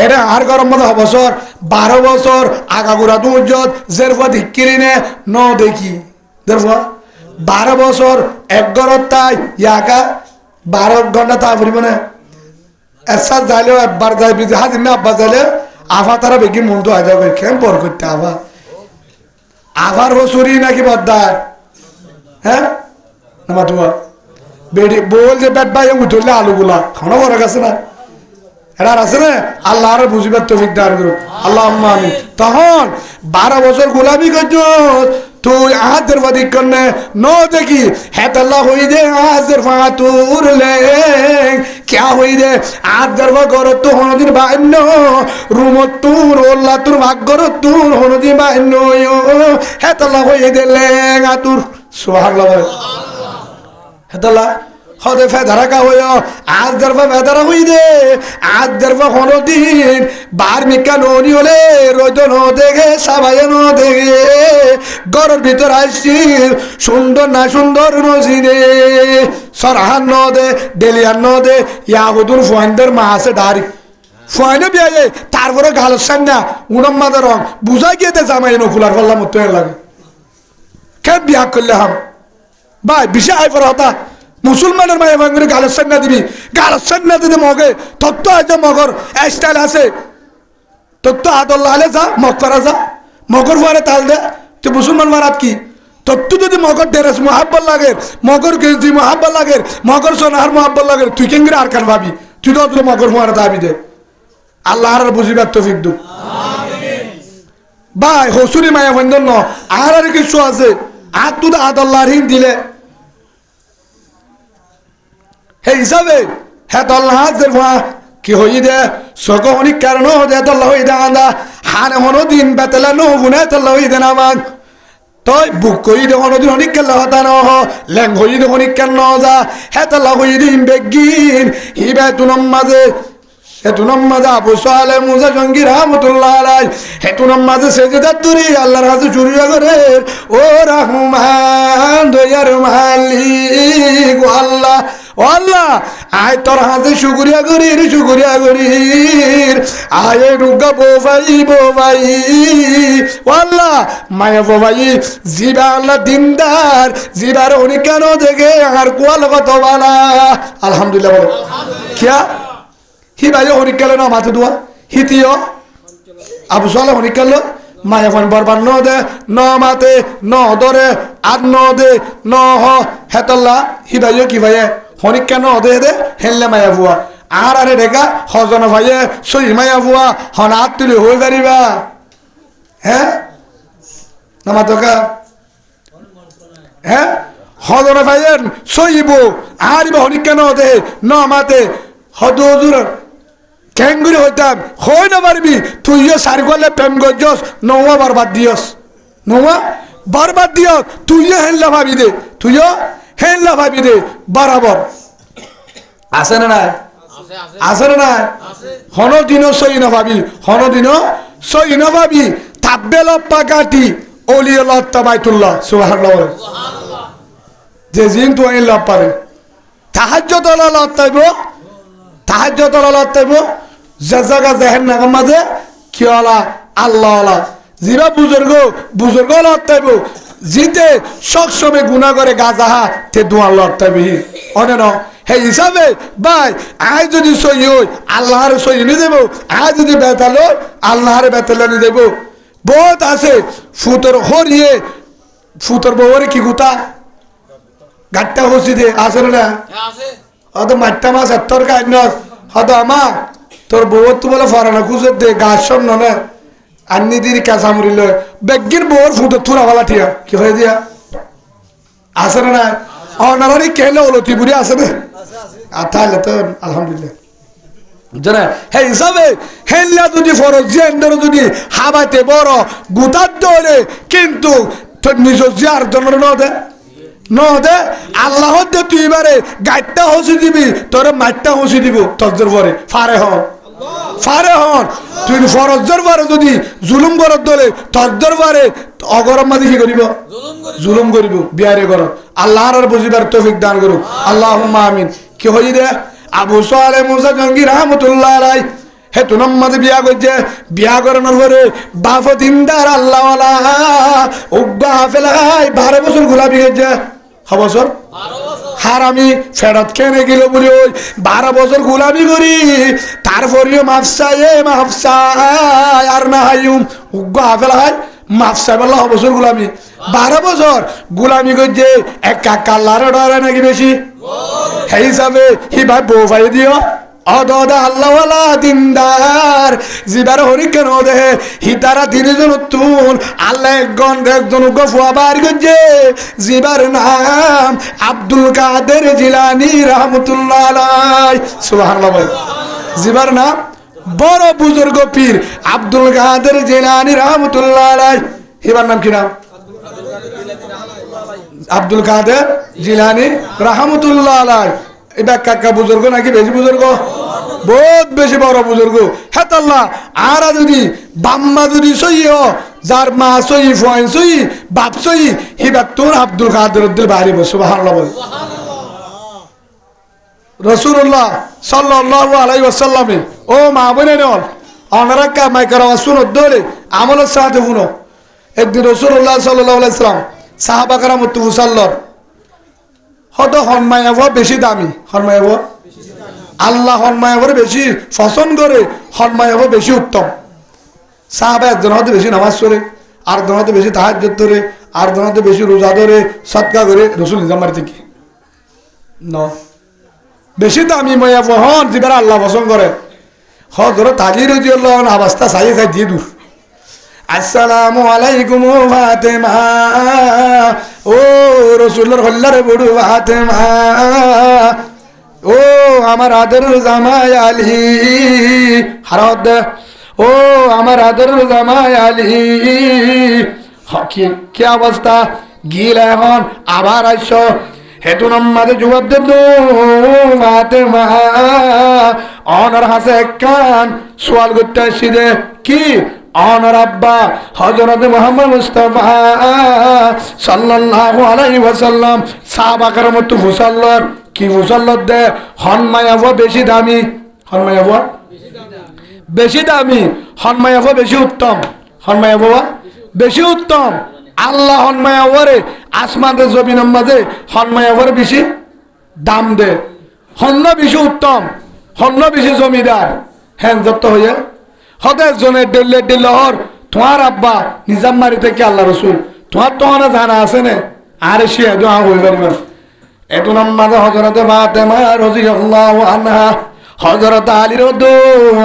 এরা আর গরম মতো বছর 12 বছর আগাগুড়া তুমজত জেরফা ধিক্কিরি নে ন দেখি দেখো 12 বছর এক গরত তাই ইয়াকা 12 ঘন্টা তা ফুরিব না এসা যাইলেও একবার যাই বিজে হাজির না আব্বা যাইলে আফা তারা বেগি মন তো আজা করে কেন পর করতে আফা আফার হসুরি নাকি বদ্দার হ্যাঁ না তোমার বেড়ি বল যে বেট ভাই উঠলে আলুগুলা খানো বড় গেছে না এরা আছে না আল্লাহ আর বুঝিবার তৌফিক দান করুক আল্লাহুম্মা আমিন। তখন 12 বছর গোলামি করছ তুই আহাদের বাদি করনে ন দেখি হেতাল্লাহ হই দে আজের ফাতুর লে क्या হই দে আজের বা গর তো হনদিন বাইন্য রুমত তুর ওল্লা তুর ভাগ্যর তুর হনদিন বাইন্য হেতাল্লাহ হই দে লেঙ্গা তুর সুবহানাল্লাহ হেতাল্লাহ হদে ফেদারা কা হইয় আজ দরবা ফেদারা হই দে আজ দরবা হনদিন বার মিকা ননি হলে রোজ ন দেখে সবাই ন দেখে গরর ভিতর আসছি সুন্দর না সুন্দর নজিনে সরহান ন দে ডেলিয়ান ন দে ইয়াহুদুর ফুয়াইন্দের মা আছে ডারি ফুয়াইনে বিয়ে তারপরে গালসান না উনম মাদার রং বুঝাই গিয়ে দে জামাই নকুলার করলাম তো লাগে কেন বিয়া করলে হাম ভাই বিষয় আই পর হতা মুসলমানের মায়ের ভাঙরে গালসান না দিবি গালসান না দিতে মগে তত্ত্ব আছে মগর স্টাইল আছে তত্ত্ব আদল্লা আলে যা মগ করা যা মগর ফুয়ারে তাল দে তো মুসলমান মারাত কি তত্ত্ব যদি মগর ডেরেস মহাব্বল লাগে মগর গেজি মহাব্বল লাগে মগর সোনাহার মহাব্বল লাগে তুই কেঙ্গিরে আর কান ভাবি তুই তো মগর ফুয়ারে দাবি দে আল্লাহ আর বুঝিবার তৌফিক দু ভাই হসুরি মায়া বন্ধন ন আর কিছু আছে আর তুই আদল্লাহর হিন দিলে হে হিসাবে হ্যাঁ দল্লাহ কি হই দে সক অনেক কারণ দে দল্লাহ হই দে আন্দা হানে হনো দিন বেতলা নো গুনে দল্লাহ হই দে না মান তই বুক কই দে হনো দিন অনেক কেলা হতা ন লেং হই দে অনেক কেন ন যা হ্যাঁ দল্লাহ হই দিন বেগিন হিবে তুনম মাঝে হেতুনম মাঝে আবু সালে মুসা জঙ্গি রহমতুল্লাহ আলাই হেতুনম মাঝে সেজদা তুরি আল্লাহর কাছে চুরিয়া করে ও রহমান দয়ার মালিক ও আল্লাহ ও আল্লাহ আয় তোর হাতে শুকরিয়া করির আয় রুগা বোভাই ও আল্লাহ মায়া বোভাই জিবা আল্লাহ দিনদার জিবার উনি কেন দেখে আর কোয়াল কত বালা আলহামদুলিল্লাহ বলো কিয়া হি ভাই হরিকাল না মাথা দোয়া হিতিও আবু সালে হরিকাল মায়া ফোন বরবার ন দে ন মাতে ন দরে আর ন দে ন হ হেতল্লা হি ভাই কি ভাই হরিকা ন দে দে হেললে মায়া বুয়া আর আরে রেখা হজন ভাই সই মায়া বুয়া হন হাত তুলে হয়ে পারিবা হ্যাঁ না মাতকা হ্যাঁ হজন ভাই সইব আর হরিকা ন দে ন মাতে হদুর ক্যাঙ্গুরি হইতাম হই না পারবি তুইও সারি করলে প্রেম গজস নৌয়া বরবাদ দিয়স নৌয়া বরবাদ দিয়স তুইও হেনলা ভাবি দে তুইও হেনলা ভাবি দে বরাবর আছে না নাই আছে না নাই হনো দিনও সই না ভাবি হনো দিনও সই না ভাবি তাব্বেল পাকাটি ওলিয়ে লত্তা বাইতুল্লাহ সুবহানাল্লাহ যে জিন তো আইন লাভ পারে তাহাজ্জুদ লত্তাইব তাহাজ্জুদ লত্তাইব যে জায়গা জেহেন নাগার মাঝে কি হলা আল্লাহ জিবা বুজুর্গ লড়তাইব জিতে সবসময় গুণা করে গাজাহা তে দোয়া লড়তাইবি অনেন হে হিসাবে ভাই আয় যদি সই হই আল্লাহর সই নিয়ে দেবো আয় যদি বেতালো আল্লাহরে বেতালে নিয়ে দেবো বহুত আছে ফুতর হরিয়ে ফুতর বউরে কি গুতা গাট্টা হসি দে আছে না হয়তো মাঠটা মাছ এত্তর কাজ নস হয়তো আমা তোর বউর তো বলে ফরানো খুঁজে দে গাছ সব ননে আন্নি দিদি কাঁচা মরিল বেগির বউর ফুটো থুরা ভালা ঠিয়া কি হয়ে দিয়া আছে না অনারি কেলে অলতি বুড়ি আছে না আর তাহলে তো আলহামদুলিল্লাহ জানা হে হিসাবে হেললা যদি ফরজ জেন্ডার যদি হাবাতে বড় গুতার দলে কিন্তু তোর নিজ জিয়ার জন্য নদে আল্লাহ দে তুই এবারে গাইডটা হসি দিবি তোর মাঠটা হসি দিব তর্জর পরে ফারে হন তুই ফরজর পরে যদি জুলুম করত দলে তর্জর পরে অগরম মাঝে কি করিব জুলুম করিব বিয়ারে করো আল্লাহর আর বুঝিবার তৌফিক দান করুক আল্লাহুম্মা আমিন কি হই দে আবু সালেহ মুসা জঙ্গি রহমতুল্লাহ আলাই হে তুনম মাঝে বিয়া করছে বিয়া করানোর পরে বাপ দিনদার আল্লাহওয়ালা উগ্গা হাফেলাই 12 বছর গোলাপি গেছে বছর হারামি ফেরত কেনে গেল বলে ওই 12 বছর গোলামি করি তারপরেও মাফসায় আর না হাইম উগ্গা হাফেলাই মাফসায় বললা বছর গোলামি 12 বছর গোলামি করছে এক কাকাল্লার ডরে নাকি বেশি সেই হিসাবে হি ভাই বউ ভাই দিও অদদা আল্লাহওয়ালা দিনদার জিবার হরিকেন দেহে হিতারা 3 জন তুন আল্লাহ একজন গফুয়া বার গজে জিবার নাম আব্দুল কাদের জিলানী রহমতুল্লাহ আলাইহি সুবহানাল্লাহ জিবার নাম বড় বুজুর্গ পীর আব্দুল কাদের জিলানী রহমতুল্লাহ আলাইহি হিবার নাম কি নাম আব্দুল কাদের জিলানী রহমতুল্লাহ আলাইহি এটা কাকা বুজুর্গ নাকি বেশি বুজুর্গ বহুত বেশি বড় বুজুর্গ হ্যাঁ আল্লাহ আর যদি বাম্মা যদি সই যার মা সই ফয়েন সই বাপ সই হিবা তোর আব্দুল কাদের উদ্দিল বাড়ি সুবহানাল্লাহ বল রাসূলুল্লাহ সাল্লাল্লাহু আলাইহি ওয়াসাল্লাম ও মা বোনেন অনারা কা মাইকার আসুন দলে আমলের সাথে শুনো একদিন রাসূলুল্লাহ সাল্লাল্লাহু আলাইহি ওয়াসাল্লাম সাহাবা کرام মুসাল্লার হয়তো হনমায়াব বেশি দামি হনমায়াব আল্লাহ হনমায়াবর বেশি পছন্দ করে হনমায়াব বেশি উত্তম সাহাবা একজন হয়তো বেশি নামাজ পড়ে আর জন হয়তো বেশি তাহাজ্জুদ ধরে আর জন হয়তো বেশি রোজা ধরে সদকা করে রসুল নিজামার থেকে বেশি দামি মায়াব হন যেবার আল্লাহ পছন্দ করে হজরত আলী রাদিয়াল্লাহু আনহু অবস্থা চাই দিয়ে দূর আসসালামু আলাইকুম ফাতেমা ও রসুলের হল্লারে বড়ু ফাতেমা ও আমার আদরের জামাই আলী হারাত ও আমার আদরের জামাই আলী কি অবস্থা গিল এখন আবার আসছো হেতু নামাজে জবাব দে তো ফাতেমা অনার হাসে কান সোয়াল করতে আসছি দে কি অনার আব্বা হযরত মুহাম্মদ মুস্তাফা সাল্লাল্লাহু আলাইহি ওয়াসাল্লাম সাহাবা کرام তো মুসাল্লার কি মুসাল্লাত দে হনমায়াব বেশি দামি হনমায়াব বেশি দামি হনমায়াব বেশি উত্তম হনমায়াব বেশি উত্তম আল্লাহ হনমায়াবরে আসমানে জমিনের মাঝে হনমায়াবর বেশি দাম দে হন্ন বেশি উত্তম হন্ন বেশি জমিদার হ্যাঁ যত হয়ে হতে জনে ডেলে হর তোমার আব্বা নিজামবাড়ি থেকে আল্লাহ রসুল তোমার তো অনেক জানা আছে না আরে সে দোয়া হয়ে পারিবে এত নামাজে হযরত ফাতেমা রাদিয়াল্লাহু আনহা হযরত আলী রদু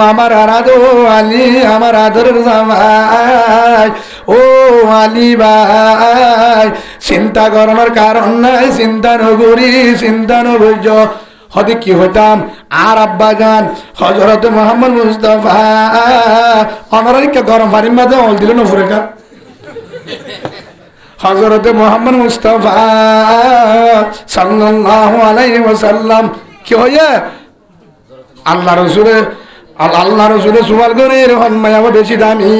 আমার আরাদু আলী আমার আদরের জামাই ও আলী ভাই চিন্তা করানোর কারণ নাই চিন্তা নগরী হতে কি হইতাম আর আব্বা জান হযরত মুহাম্মদ মুস্তাফা অনারিকা গরম পানির মাঝে অল দিল না ফুরে কা হযরত মুহাম্মদ মুস্তাফা সাল্লাল্লাহু আলাইহি ওয়াসাল্লাম কি হইয়া আল্লাহ রসুলের সুয়াল করে হনমায়াব বেশি দামি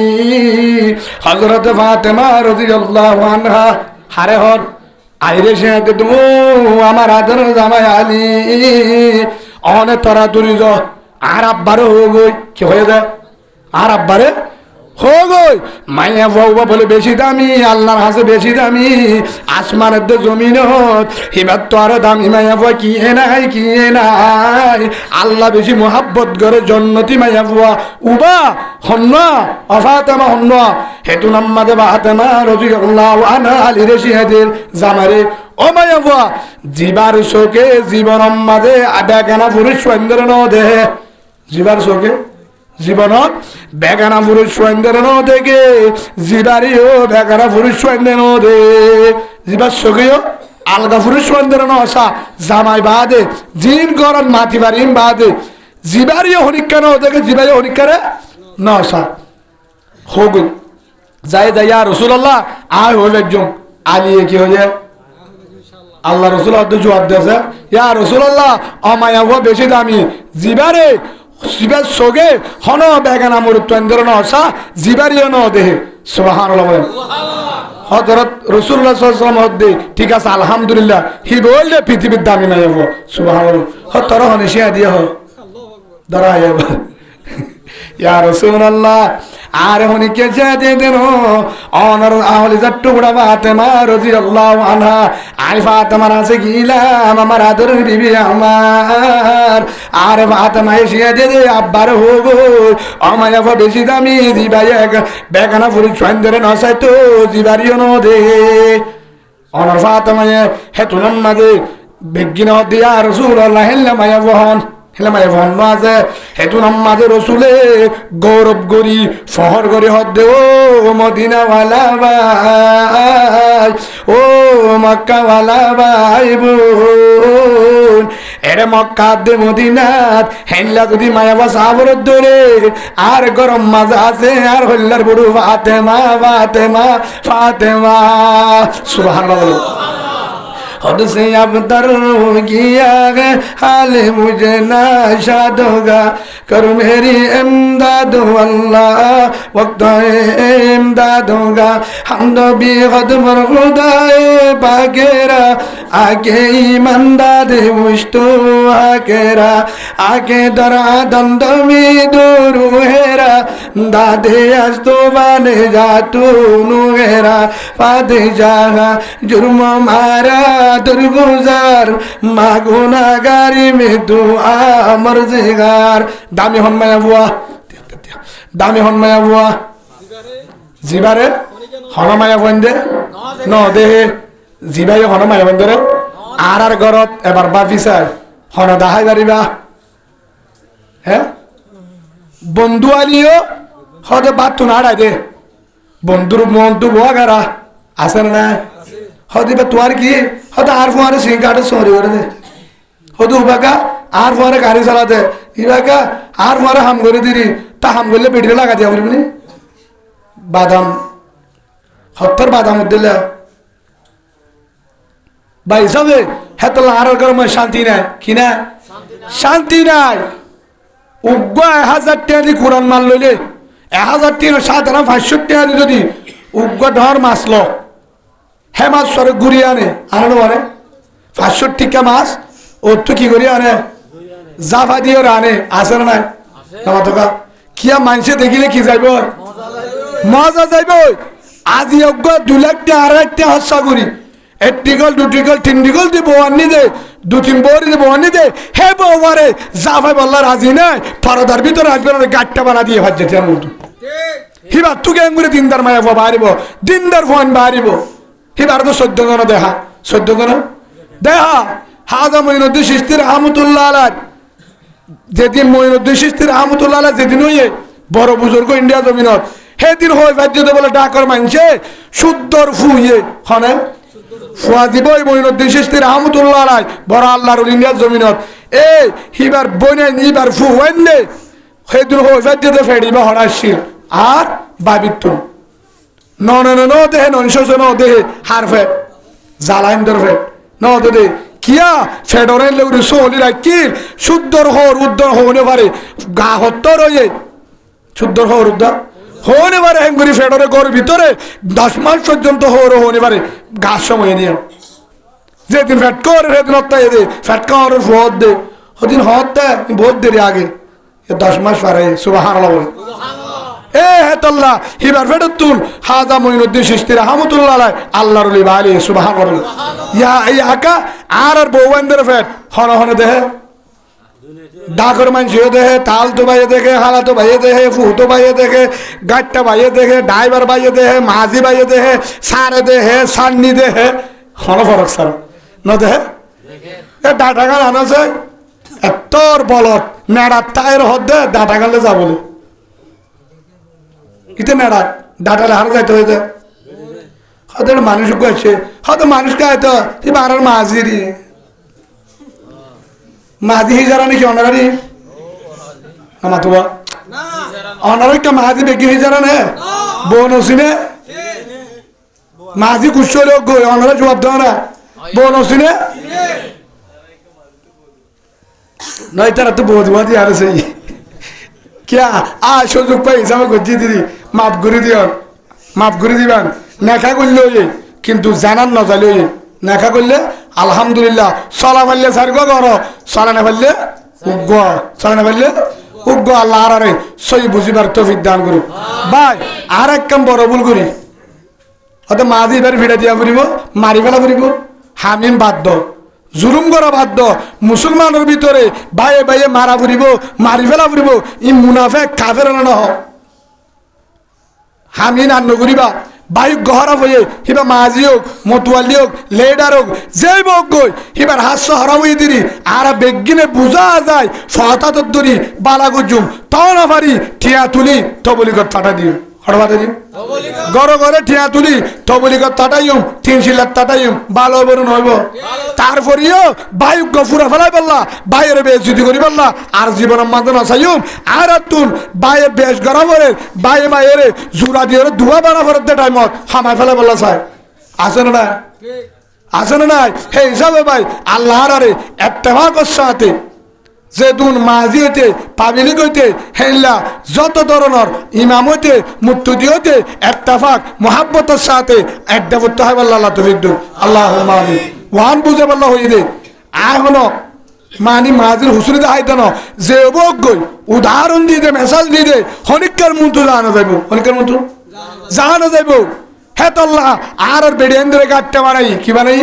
হযরত ফাতেমা রাদিয়াল্লাহু আনহা হারে হর আইরে সে তুমি আমার আদরের জামাই আলী অনেক তরা তুলি আর আব্বারে হোগই কি হয়ে যায় আর আব্বারে হোগই মাইয়া বউবা বলে বেশি দামি আল্লাহর হাসে বেশি দামি আসমানের তো জমিনত এবার তো আরো দামি মাইয়া বুয়া কি নাই কি নাই আল্লাহ বেশি মোহাব্বত করে জন্নতি মাইয়া বুয়া উবা হন্ন অফাতেমা হন্ন হেতু নাম্মাদে বাহাতেমা রাদিয়াল্লাহু আনহা আলী রেশিয়াদের জামারে ও মাইয়া বুয়া জিবার শোকে জীবন মাঝে বেগানা পুরুষ সুন্দর ন দেহে জিবার শোকে জীবনত বেগানা পুরুষ সুন্দর ন দেখে জিবারিও বেগানা পুরুষ সুন্দর ন দে জিবার শোকেও আলগা পুরুষ সুন্দর ন আসা জামাই বাদে জিন গরম মাটি বাড়িম বাদে জিবারিও হরিকা ন দেখে জিবারিও হরিকারে ন আসা হোক যাই যাই ইয়া রাসূলুল্লাহ আয় হল একজন আলিয়ে কি হয়ে আল্লাহ রসুল জবাব দিয়েছে ইয়া রাসূলুল্লাহ অমায়া হওয়া বেশি দামি জিবারে জিবার সোগে হন বেগানা মুরুত্তর নসা জিবারিও ন দেহে সুবহানাল্লাহ বলেন হযরত রাসূলুল্লাহ সাল্লাল্লাহু আলাইহি ওয়াসাল্লাম ঠিক আছে আলহামদুলিল্লাহ হি বললে পৃথিবীর দামি নাই হবো সুবহানাল্লাহ হতর হনিশিয়া দিয়ে হ দাঁড়ায় ইয়া রাসূলুল্লাহ আর হনিকে যেতে দেন অনর আহলি টুকরা ফাতেমা রাদিয়াল্লাহু আনহা আই ফাতেমার কাছে গিলাম আমার আদরের বিবি আমার আর ফাতেমা এসে দে আব্বার হোগো আমায় বেশি দামি দিবাই বেগানা ফুরি চন্দ্রে নসাই তো দিবারিও ন দে অনর ফাতেমা হেতু নামাজে বেগিন দিয়া রাসূলুল্লাহ হেল্লা মায়া বহন হেলামায় ভন্ন আছে হেতু নামাজে রসুলে গৌরব গরি ফহর গরি হদ্দে ও মদিনাওয়ালা ভাই ও মক্কাওয়ালা ভাই বোন এরে মক্কা দে মদিনাত হেল্লা যদি মায়াবা সাবরত ধরে আর গরম মাজা আছে আর হল্লার বড়ু ফাতেমা ফাতেমা ফাতেমা সুবহানাল্লাহ खुद से अब तर किया है हाल मुझे नाशाद होगा कर मेरी इमदाद अल्लाह वक्त इमदाद होगा हम तो भी खुद खुदाए पाकेरा आके ईमानदाद मुश्तो आकेरा आके दरा दंद में दूर हेरा दादे अस्तो बने जा तू नुगेरा पादे जागा जुर्म मारा दुर्गुजार मागुनागारी में दुआ मर्जिगार दामी हन माया बुआ दामी हन माया बुआ জিবারে হন মায়া বন্দে ন দেহে জিবাই হন মায়া বন্দরে আর গরত এবার বাপি চাই হন দাহাই বাড়িবা হ্যাঁ বন্ধু আলিও হদে বাত তো নাড়াই দে বন্ধুর মন তো বোয়া গারা আছে না হদি বা তোমার কি হয়তো আর ফোয়ারে সিং কাটে সরি করে দে হদু বাকা আর ফোয়ারে গাড়ি চালাতে ইবাকা আর ফোয়ারে হাম করে দিলি তা হাম করলে পেটে লাগা দিয়া বলবি বাদাম হত্তর বাদাম দিলে ভাই সবে হেত আর গরমে শান্তি নাই কি না শান্তি নাই উগ্র 1000 টাকা দিয়ে কোরআন মাল লইলে 1000 টাকা 7500 টাকা দিয়ে যদি উগ্র ধর মাছল হে মাছ সরে ঘুরিয়ে আনে আনানো আনে 500 টাকা মাছ ও তো কি করি আনে জাফা দিয়ে আনে আসে না নাই তোমার কিয়া মানুষে দেখিলে কি যাইব মজা যাইব আজি অজ্ঞ 2 লাখ টাকা 2.5 লাখ টাকা হস্যা করি 1 টিকল 2 টিকল 3 টিকল দিব আনি দে 2-3 বড়ি দিব আনি দে হে বউরে জাফাই বল্লা রাজি নাই পরদার ভিতরে আসবে না গাট্টা বানা দিয়ে ভাজ যেতে আমু ঠিক হিবা তুকে আঙ্গুরে দিনদার মায়া বাড়িব দিনদার ফোন বাড়িব হিবার তো 14 জন দেখা 14 জন দেখা হাজা মঈনুদ্দিন চিশতি রাহমাতুল্লাহ আলাইহি যেদিন মঈনুদ্দিন চিশতি রাহমাতুল্লাহ আলাইহি যেদিন হইয়ে বড় বুজুর্গ ইন্ডিয়া জমিনত সেদিন হয় বাদ্যতে বলে ডাকর মানছে শুদ্ধর ফুয়ে হনে ফুয়া দিবই মঈনুদ্দিন চিশতি রাহমাতুল্লাহ আলাইহি বড় আল্লাহর ইন্ডিয়া জমিনত এই হিবার বনে নিবার ফুয়েন্নে সেদিন হয় বাদ্যতে ফেড়িবা হড়াশিল আর বাবিতুন ন দেহে ননশো দেহে হারফে জালাইন্দর ফে ন দে কিয়া ফেডরের লোক সোহলি রাখিল শুদ্ধর হর উদ্দর হনে পারে গা হত্তর হয়ে শুদ্ধর হর উদ্দর হনে পারে হেঙ্গুরি ফেডরে ঘর ভিতরে 10 মাস পর্যন্ত হর হনে পারে গাছ সময় নিয়ে যেদিন ফ্যাট করে সেদিন হত্যায় দে ফ্যাট খাওয়ার ফদ দে ওদিন হত্যা বহুত দেরি আগে 10 মাস পারে সুবহানাল্লাহ এ হেতাল্লাহ হিবার ফেরত তুল হাজা মঈনুদ্দিন চিশতি রাহমাতুল্লাহ আলাইহি আল্লাহর ওলি বালি সুবহানাল্লাহ ইয়া ইয়াকা আর বউবান্দের ফেট হন হন দেহে ডাকর মানসিও দেহে তাল তো বাইয়ে দেখে হালা তো বাইয়ে দেখে ফু তো বাইয়ে দেখে গাট্টা বাইয়ে দেখে ড্রাইভার বাইয়ে দেখে মাঝি বাইয়ে দেখে সারে দেহে সান্নি দেহে হন ফরক সার ন দেহে এ ডাটা গান আনাছে এতর বলত নেড়ার টায়ের হদ্দে ডাটা গালে যাবলে কিতে নেড়া ডাটা হার যাইতে হইতে হয়তো মানুষ আছে হয়তো মানুষকে হয়তো বারার মাঝিরি মাঝি হিজারা নাকি অনারারি আমার তো অনার একটা মাঝি বেগি হিজারা নে বোন ওসিনে মাঝি কুশ লোক গই অনারা জবাব দাও না বোন ওসিনে নয় তারা তো বহুত বাদি আর সেই কিয়া আ সুযোগ পাই হিসাবে গজি দিদি মাফ করে দিবেন নেখা করলে কিন্তু জানান না জালে নেখা করলে আলহামদুলিল্লাহ চলা পারলে সার্গ কর চলা না পারলে উগ্র চলা না পারলে উগ্র আল্লাহ আরে সই বুঝিবার তৌফিক দান করুক ভাই আর এক কাম বড় ভুল করি হয়তো মাঝি এবার ভিড়া দিয়া ফুরিব মারি ফেলা ফুরিব হামিম বাধ্য জুলুম করা বাধ্য মুসলমানের ভিতরে বাইয়ে বাইয়ে মারা ফুরিব মারি ফেলা ফুরিব ই মুনাফেক কাফের না হ হামিন আন্ন করিবা বাইক গহরা হয়ে হিবা মাঝি হোক মতুয়ালি হোক লেডার হোক যেই হোক গই হিবার হাস্য হরা হয়ে দিরি আর বেগিনে বুঝা যায় সহতাতর দরি বালাগুজুম তাও না পারি ঠিয়া তুলি তবলিগত ফাটা দিও হড়বাতে দিও গড় গড়ে ঠিয়া তুলি তবলিগত তাটাইম 3 শিলার তাটাইম ভালো বরণ হইব তারপরেও বাইক গফুরা ফেলাই পারলা বাইয়ের বেজুতি করি পারলা আর জীবনের মাঝে নসাইম আর তুন বাইয়ে বেশ গড়া পরে বাইয়ে বাইয়ের জুড়া দিয়ে ধোয়া বানা ফেরত দে টাইমত হামায় ফেলাই পারলা চাই আছে না আছে না নাই সেই হিসাবে ভাই আল্লাহর আরে এত্তেফাকর সাথে যে দুন মাঝি হইতে পাবলিক হইতে হেল্লা যত ধরনের ইমাম হইতে মুক্তি হইতে এত্তেফাক মোহাব্বতের সাথে একদাবত্ত হয় আল্লাহ তৌফিক দিন আল্লাহুম্মা আমিন ওয়ান বুঝে বললা হই দে আর হলো মানি মাঝির হুসুরিতে হাইতে না যে বক গই উদাহরণ দিয়ে দে মেসাল দিয়ে দে হনিকার মন্ত্র জানা যাইব হনিকার মন্ত্র জানা যাইব হে তল্লাহ আর বেড়িয়ান গাট্টা বানাই কি বানাই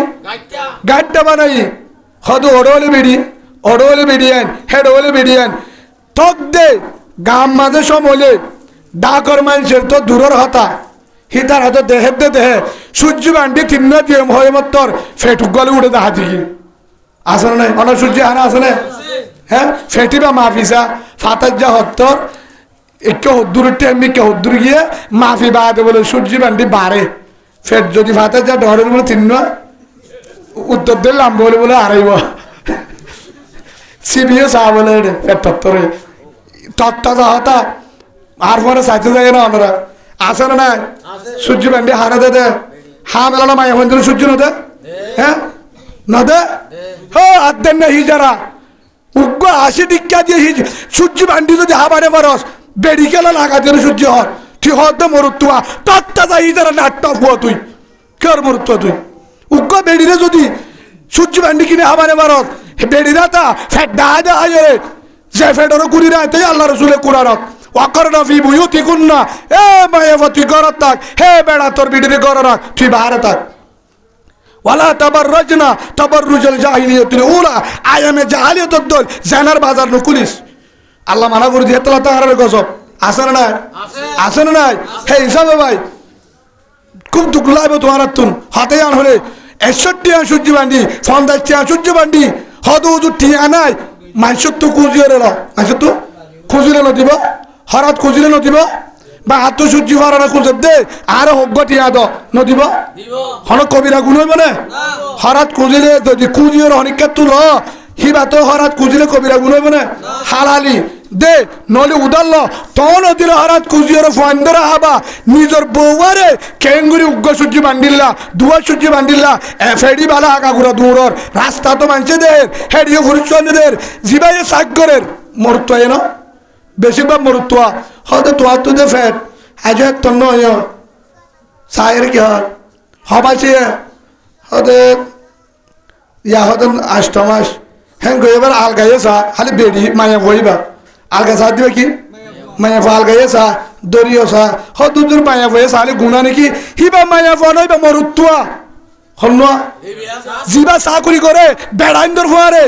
গাট্টা বানাই হয়তো ওড়লে বেরিয়ান হেড ওলে বেরিয়ান তক দে গাম মাঝে সম হলে ডাকর মানুষের তো দূরের হতা হিতার হয়তো দেহে দেহে সূর্য বান্ডি তিন্ন দিয়ে হয়ে মত্তর ফেটুক গলে উঠে দেখা দিই আসে না নাই অনেক সূর্য হানা আছে না হ্যাঁ ফেটিবা মাফিসা ফাতার যা হত্তর একটু হদ্দুরের টেমনি কে হদ্দুর গিয়ে মাফি বাদে বলে সূর্য বান্ডি বাড়ে ফেট যদি ফাতার যা ডরের বলে তিন্ন উত্তর দিল লাম বলে আড়াইব সিবিও চা বলে তত্তরে তত্তা হতা আর পরে চাইতে যায় না আমরা আসে না নাই সূর্য বান্ডি হারা দে হা মেলা মায়া মন্দির সূর্য নদে হ্যাঁ নদে আদেন না হিজারা উগ্র 80 টিকা দিয়ে সূর্য বান্ডি যদি হাবারে পারস বেড়ি গেলে লাগা দিয়ে সূর্য হর তুই হদ মরুত্তুয়া তত্তা যা হিজারা নাট্টা হুয়া তুই কের মরুত্তুয়া তুই উগ্র বেড়িরে যদি সূর্য বান্ডি কিনে হাবারে পারস বেড়ি রাতা ফেট দা হাজরে যে ফেটর কুড়ি রাতে আল্লাহ রসুলে কুরারত ওয়াকরনা ফি বুয়ুতিকুন্না এ মায়াবতী গরত থাক হে বেড়া তোর বিডিরে গর রাখ তুই বাহারে থাক ওয়ালা তাবাররাজনা তাবাররুজাল জাহিলিয়াতুল উলা আয়ামে জাহিলিয়াতুদ দল জানার বাজার নকুলিস আল্লাহ মানা করে দিয়ে তালা তাহারের গজব আছে না নাই আছে না নাই হে হিসাবে ভাই খুব দুঃখ লাগবে তোমার তুন হাতে আন হলে 61 সূর্য বান্ডি 50 সূর্য বান্ডি হদ উজু টিয়া নাই মানুষের তো খুঁজিয়ে মানুষের তো খুঁজিলে নদিব হরাত খুঁজিলে নদিব বা হাত সূর্য হরানা খুঁজে দে আর হগ্য টিয়া দ নদিব হন কবিরা গুণ হইব না হরাত খুঁজিলে যদি খুঁজিয়ে হনিকা তুল হিবা তো হরাত খুঁজিলে কবিরা গুণ হইব না হালালি দে নলি উদাল্ল তখন দিলে হরাত খুঁজিয়ে ফান্দরা হাবা নিজের বউয়ারে কেঙ্গুরি উগ্র সূর্য বান্ডিল্লা দুয়ার সূর্য বান্ডিল্লা ফেডি বালা আগা ঘুরা দূরর রাস্তা তো মানছে দের হেডিও ঘুরুচন্দের জিবাইয়ে সাগরের মরুত্ব এন বেশিরভাগ মরুত্ব হয়তো তোয়ার তো দে ফেট আজ এক তন্ন সায়ের কি হয় হবাছে হতে ইয়া হতেন 8 মাস হ্যাঁ গই এবার আল গাইয়ে সা খালি বেড়ি মায়া বইবা আলগা চা দিবে কি মায়া ফল গায়ে চা দরিও চা হদুদুর মায়া ফয়ে চালে গুণা নাকি হিবা মায়া ফোয়া নইবা মরুত্তুয়া হল জিবা চাকরি করে বেড়াইন্দর ফুয়ারে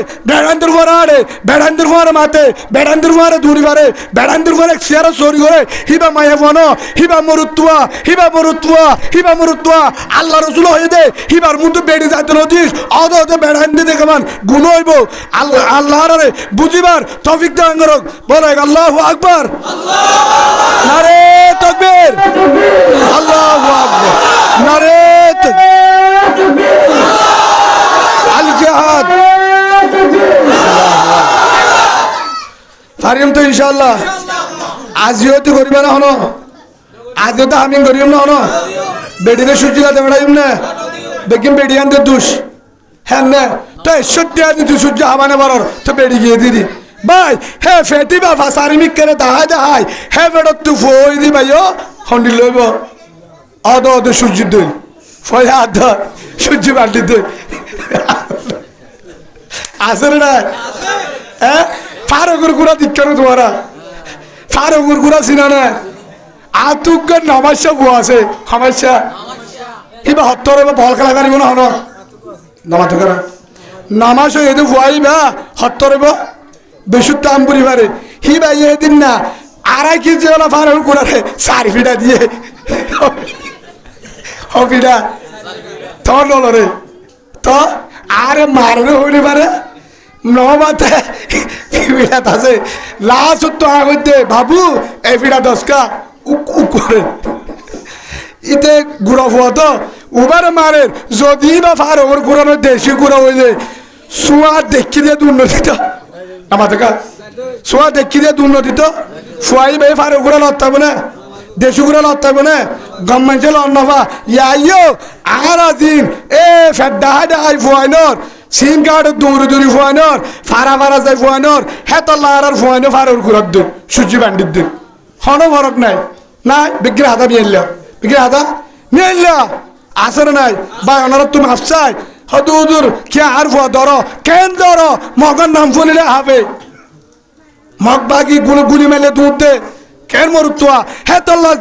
আড়ে বেড়াইন্দর ফুয়ারে মাতে বেড়াইন্দর ফুয়ারে দূরি পারে বেড়াইন্দর ফুয়ারে চেয়ারে চুরি করে হিবা মায়া ফোয়ান হিবা মরুত্তুয়া আল্লাহ রসুল হয়ে দে হিবার মধ্যে বেড়ে যাইতে নদীস অদ বেড়াইন্দে দেখে মান গুণ হইব আল্লাহর বুঝিবার তৌফিক দান করুক বলে আল্লাহু আকবার নারে তাকবীর আল্লাহু আকবার নারে আল জিহাদ পারিম তো ইনশাআল্লাহ আজিও তো করিবা না হনো আজিও তো আমি করিম না হনো বেডিরে সূর্য লাতে বেড়াইম না বেকিম বেডি আনতে দুষ হ্যাঁ না তো সত্যি আদি তুই সূর্য হাবানে বারর তো বেডি গিয়ে দিদি ভাই হে ফেটি বা ফাসারি মিক করে দাহাই হে বেডত তুই ফই দি ভাইও হন্ডি লইব অদ সূর্য দুই ফয় আদ সূর্য বাল্টি দুই আসরে না হ্যাঁ ফারুকুর গুড়া দিচ্ছ তোমারা ফারুকুর গুড়া চিনা না আতুক নমাশা বুয়া আছে সমস্যা কিবা হত্তর বল খেলা কারিব না হন নমাত করা নামাজ এদু ফুয়াইবা হত্তর বেশুর দাম পরিবারে হি ভাই এদিন না আড়াই কেজি ওলা ফারুকুর গুড়ারে 4 ফিটা দিয়ে হবিটা তোর নলরে তো আরে মারবে হইলে পারে নমাতে ফিরাত আছে লাস্ট তো আগতে বাবু এই ফিরা 10কা উক করে ইতে গুড়া ফুয়া তো উবার মারে যদি বা ফারুকুর গুড়ানো দেশি গুড়া হইলে সোয়া দেখি দিয়ে দুর্নীতিত আমাদের সোয়া দেখি দিয়ে দুর্নীতিত ফুয়াই ভাই ফারুকুর গুড়া লড়তাব না দেশি গুড়া লড়তাব না গভর্নমেন্টে লড়নবা ইয়াইও আর দিন এ ফেডা হাই ফুয়াইনর সিম কার্ড দৌড়ি ফুয়াইনর ফারা যাই ফুয়াইনর হেতল্লা আর ফুয়াইনো ফারুকুর গুড়ার দিন সূর্য বান্ডির দিন হনো ফরক নাই নাই বিক্রি হাতা মিয়াইল্লা আসরে নাই বা ওনারা তুমি আফসাই হদুদুর কে আর ফুয়া ধরো কেন ধরো মগর নাম ফুলিলে হবে মগ বাগি গুলি মেলে দুধ দে কেন মরুত্তুয়া হেতল্লা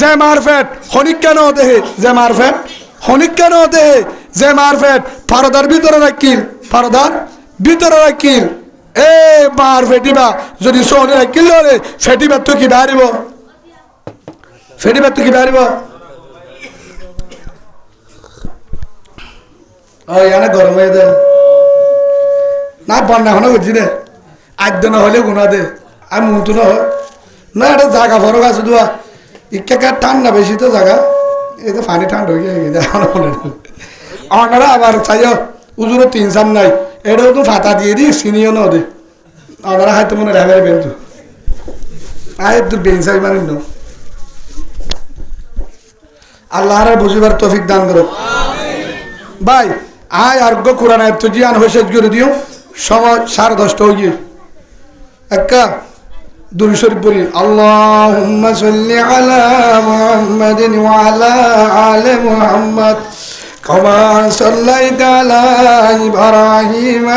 যে মারফেট হনিক কেন দেহে যে মারফেট হনিক কেন দেহে যে মারফেট ফারদার ভিতরে রাখিল এ মার ফেটিবা যদি সোনে রাখিল রে ফেটিবা তো কি বাড়িব এখানে গরম হয়ে দেয় না বন্যা হনে বুঝছি রে আদ্য না হলে গুণা দে আর মুহূর্ত না হয় না এটা জায়গা ফরক আছে দোয়া ইকা ঠান্ডা বেশি তো জায়গা এই তো পানি ঠান্ডা হয়ে গিয়ে আপনারা আবার চাইও উজুরও 3 সাম নাই এটাও তো ফাতা দিয়ে দিই চিনিও না দে আপনারা হয়তো মনে রাখবে বেঞ্চ আয় তোর বেঞ্চ মানে ন আল্লাহর বুঝিবার তৌফিক দান করো ভাই আয় আরোগ্য কোরআন আয়াত জিয়ান হয়ে শেষ করে দিও সময় 10:30 হয়ে গিয়ে একটা দুরূদ শরীফ পড়ি আল্লাহুম্মা সাল্লি আলা মুহাম্মাদিন ওয়া আলা আলি মুহাম্মাদ কামা সাল্লাইতা আলা ইব্রাহিম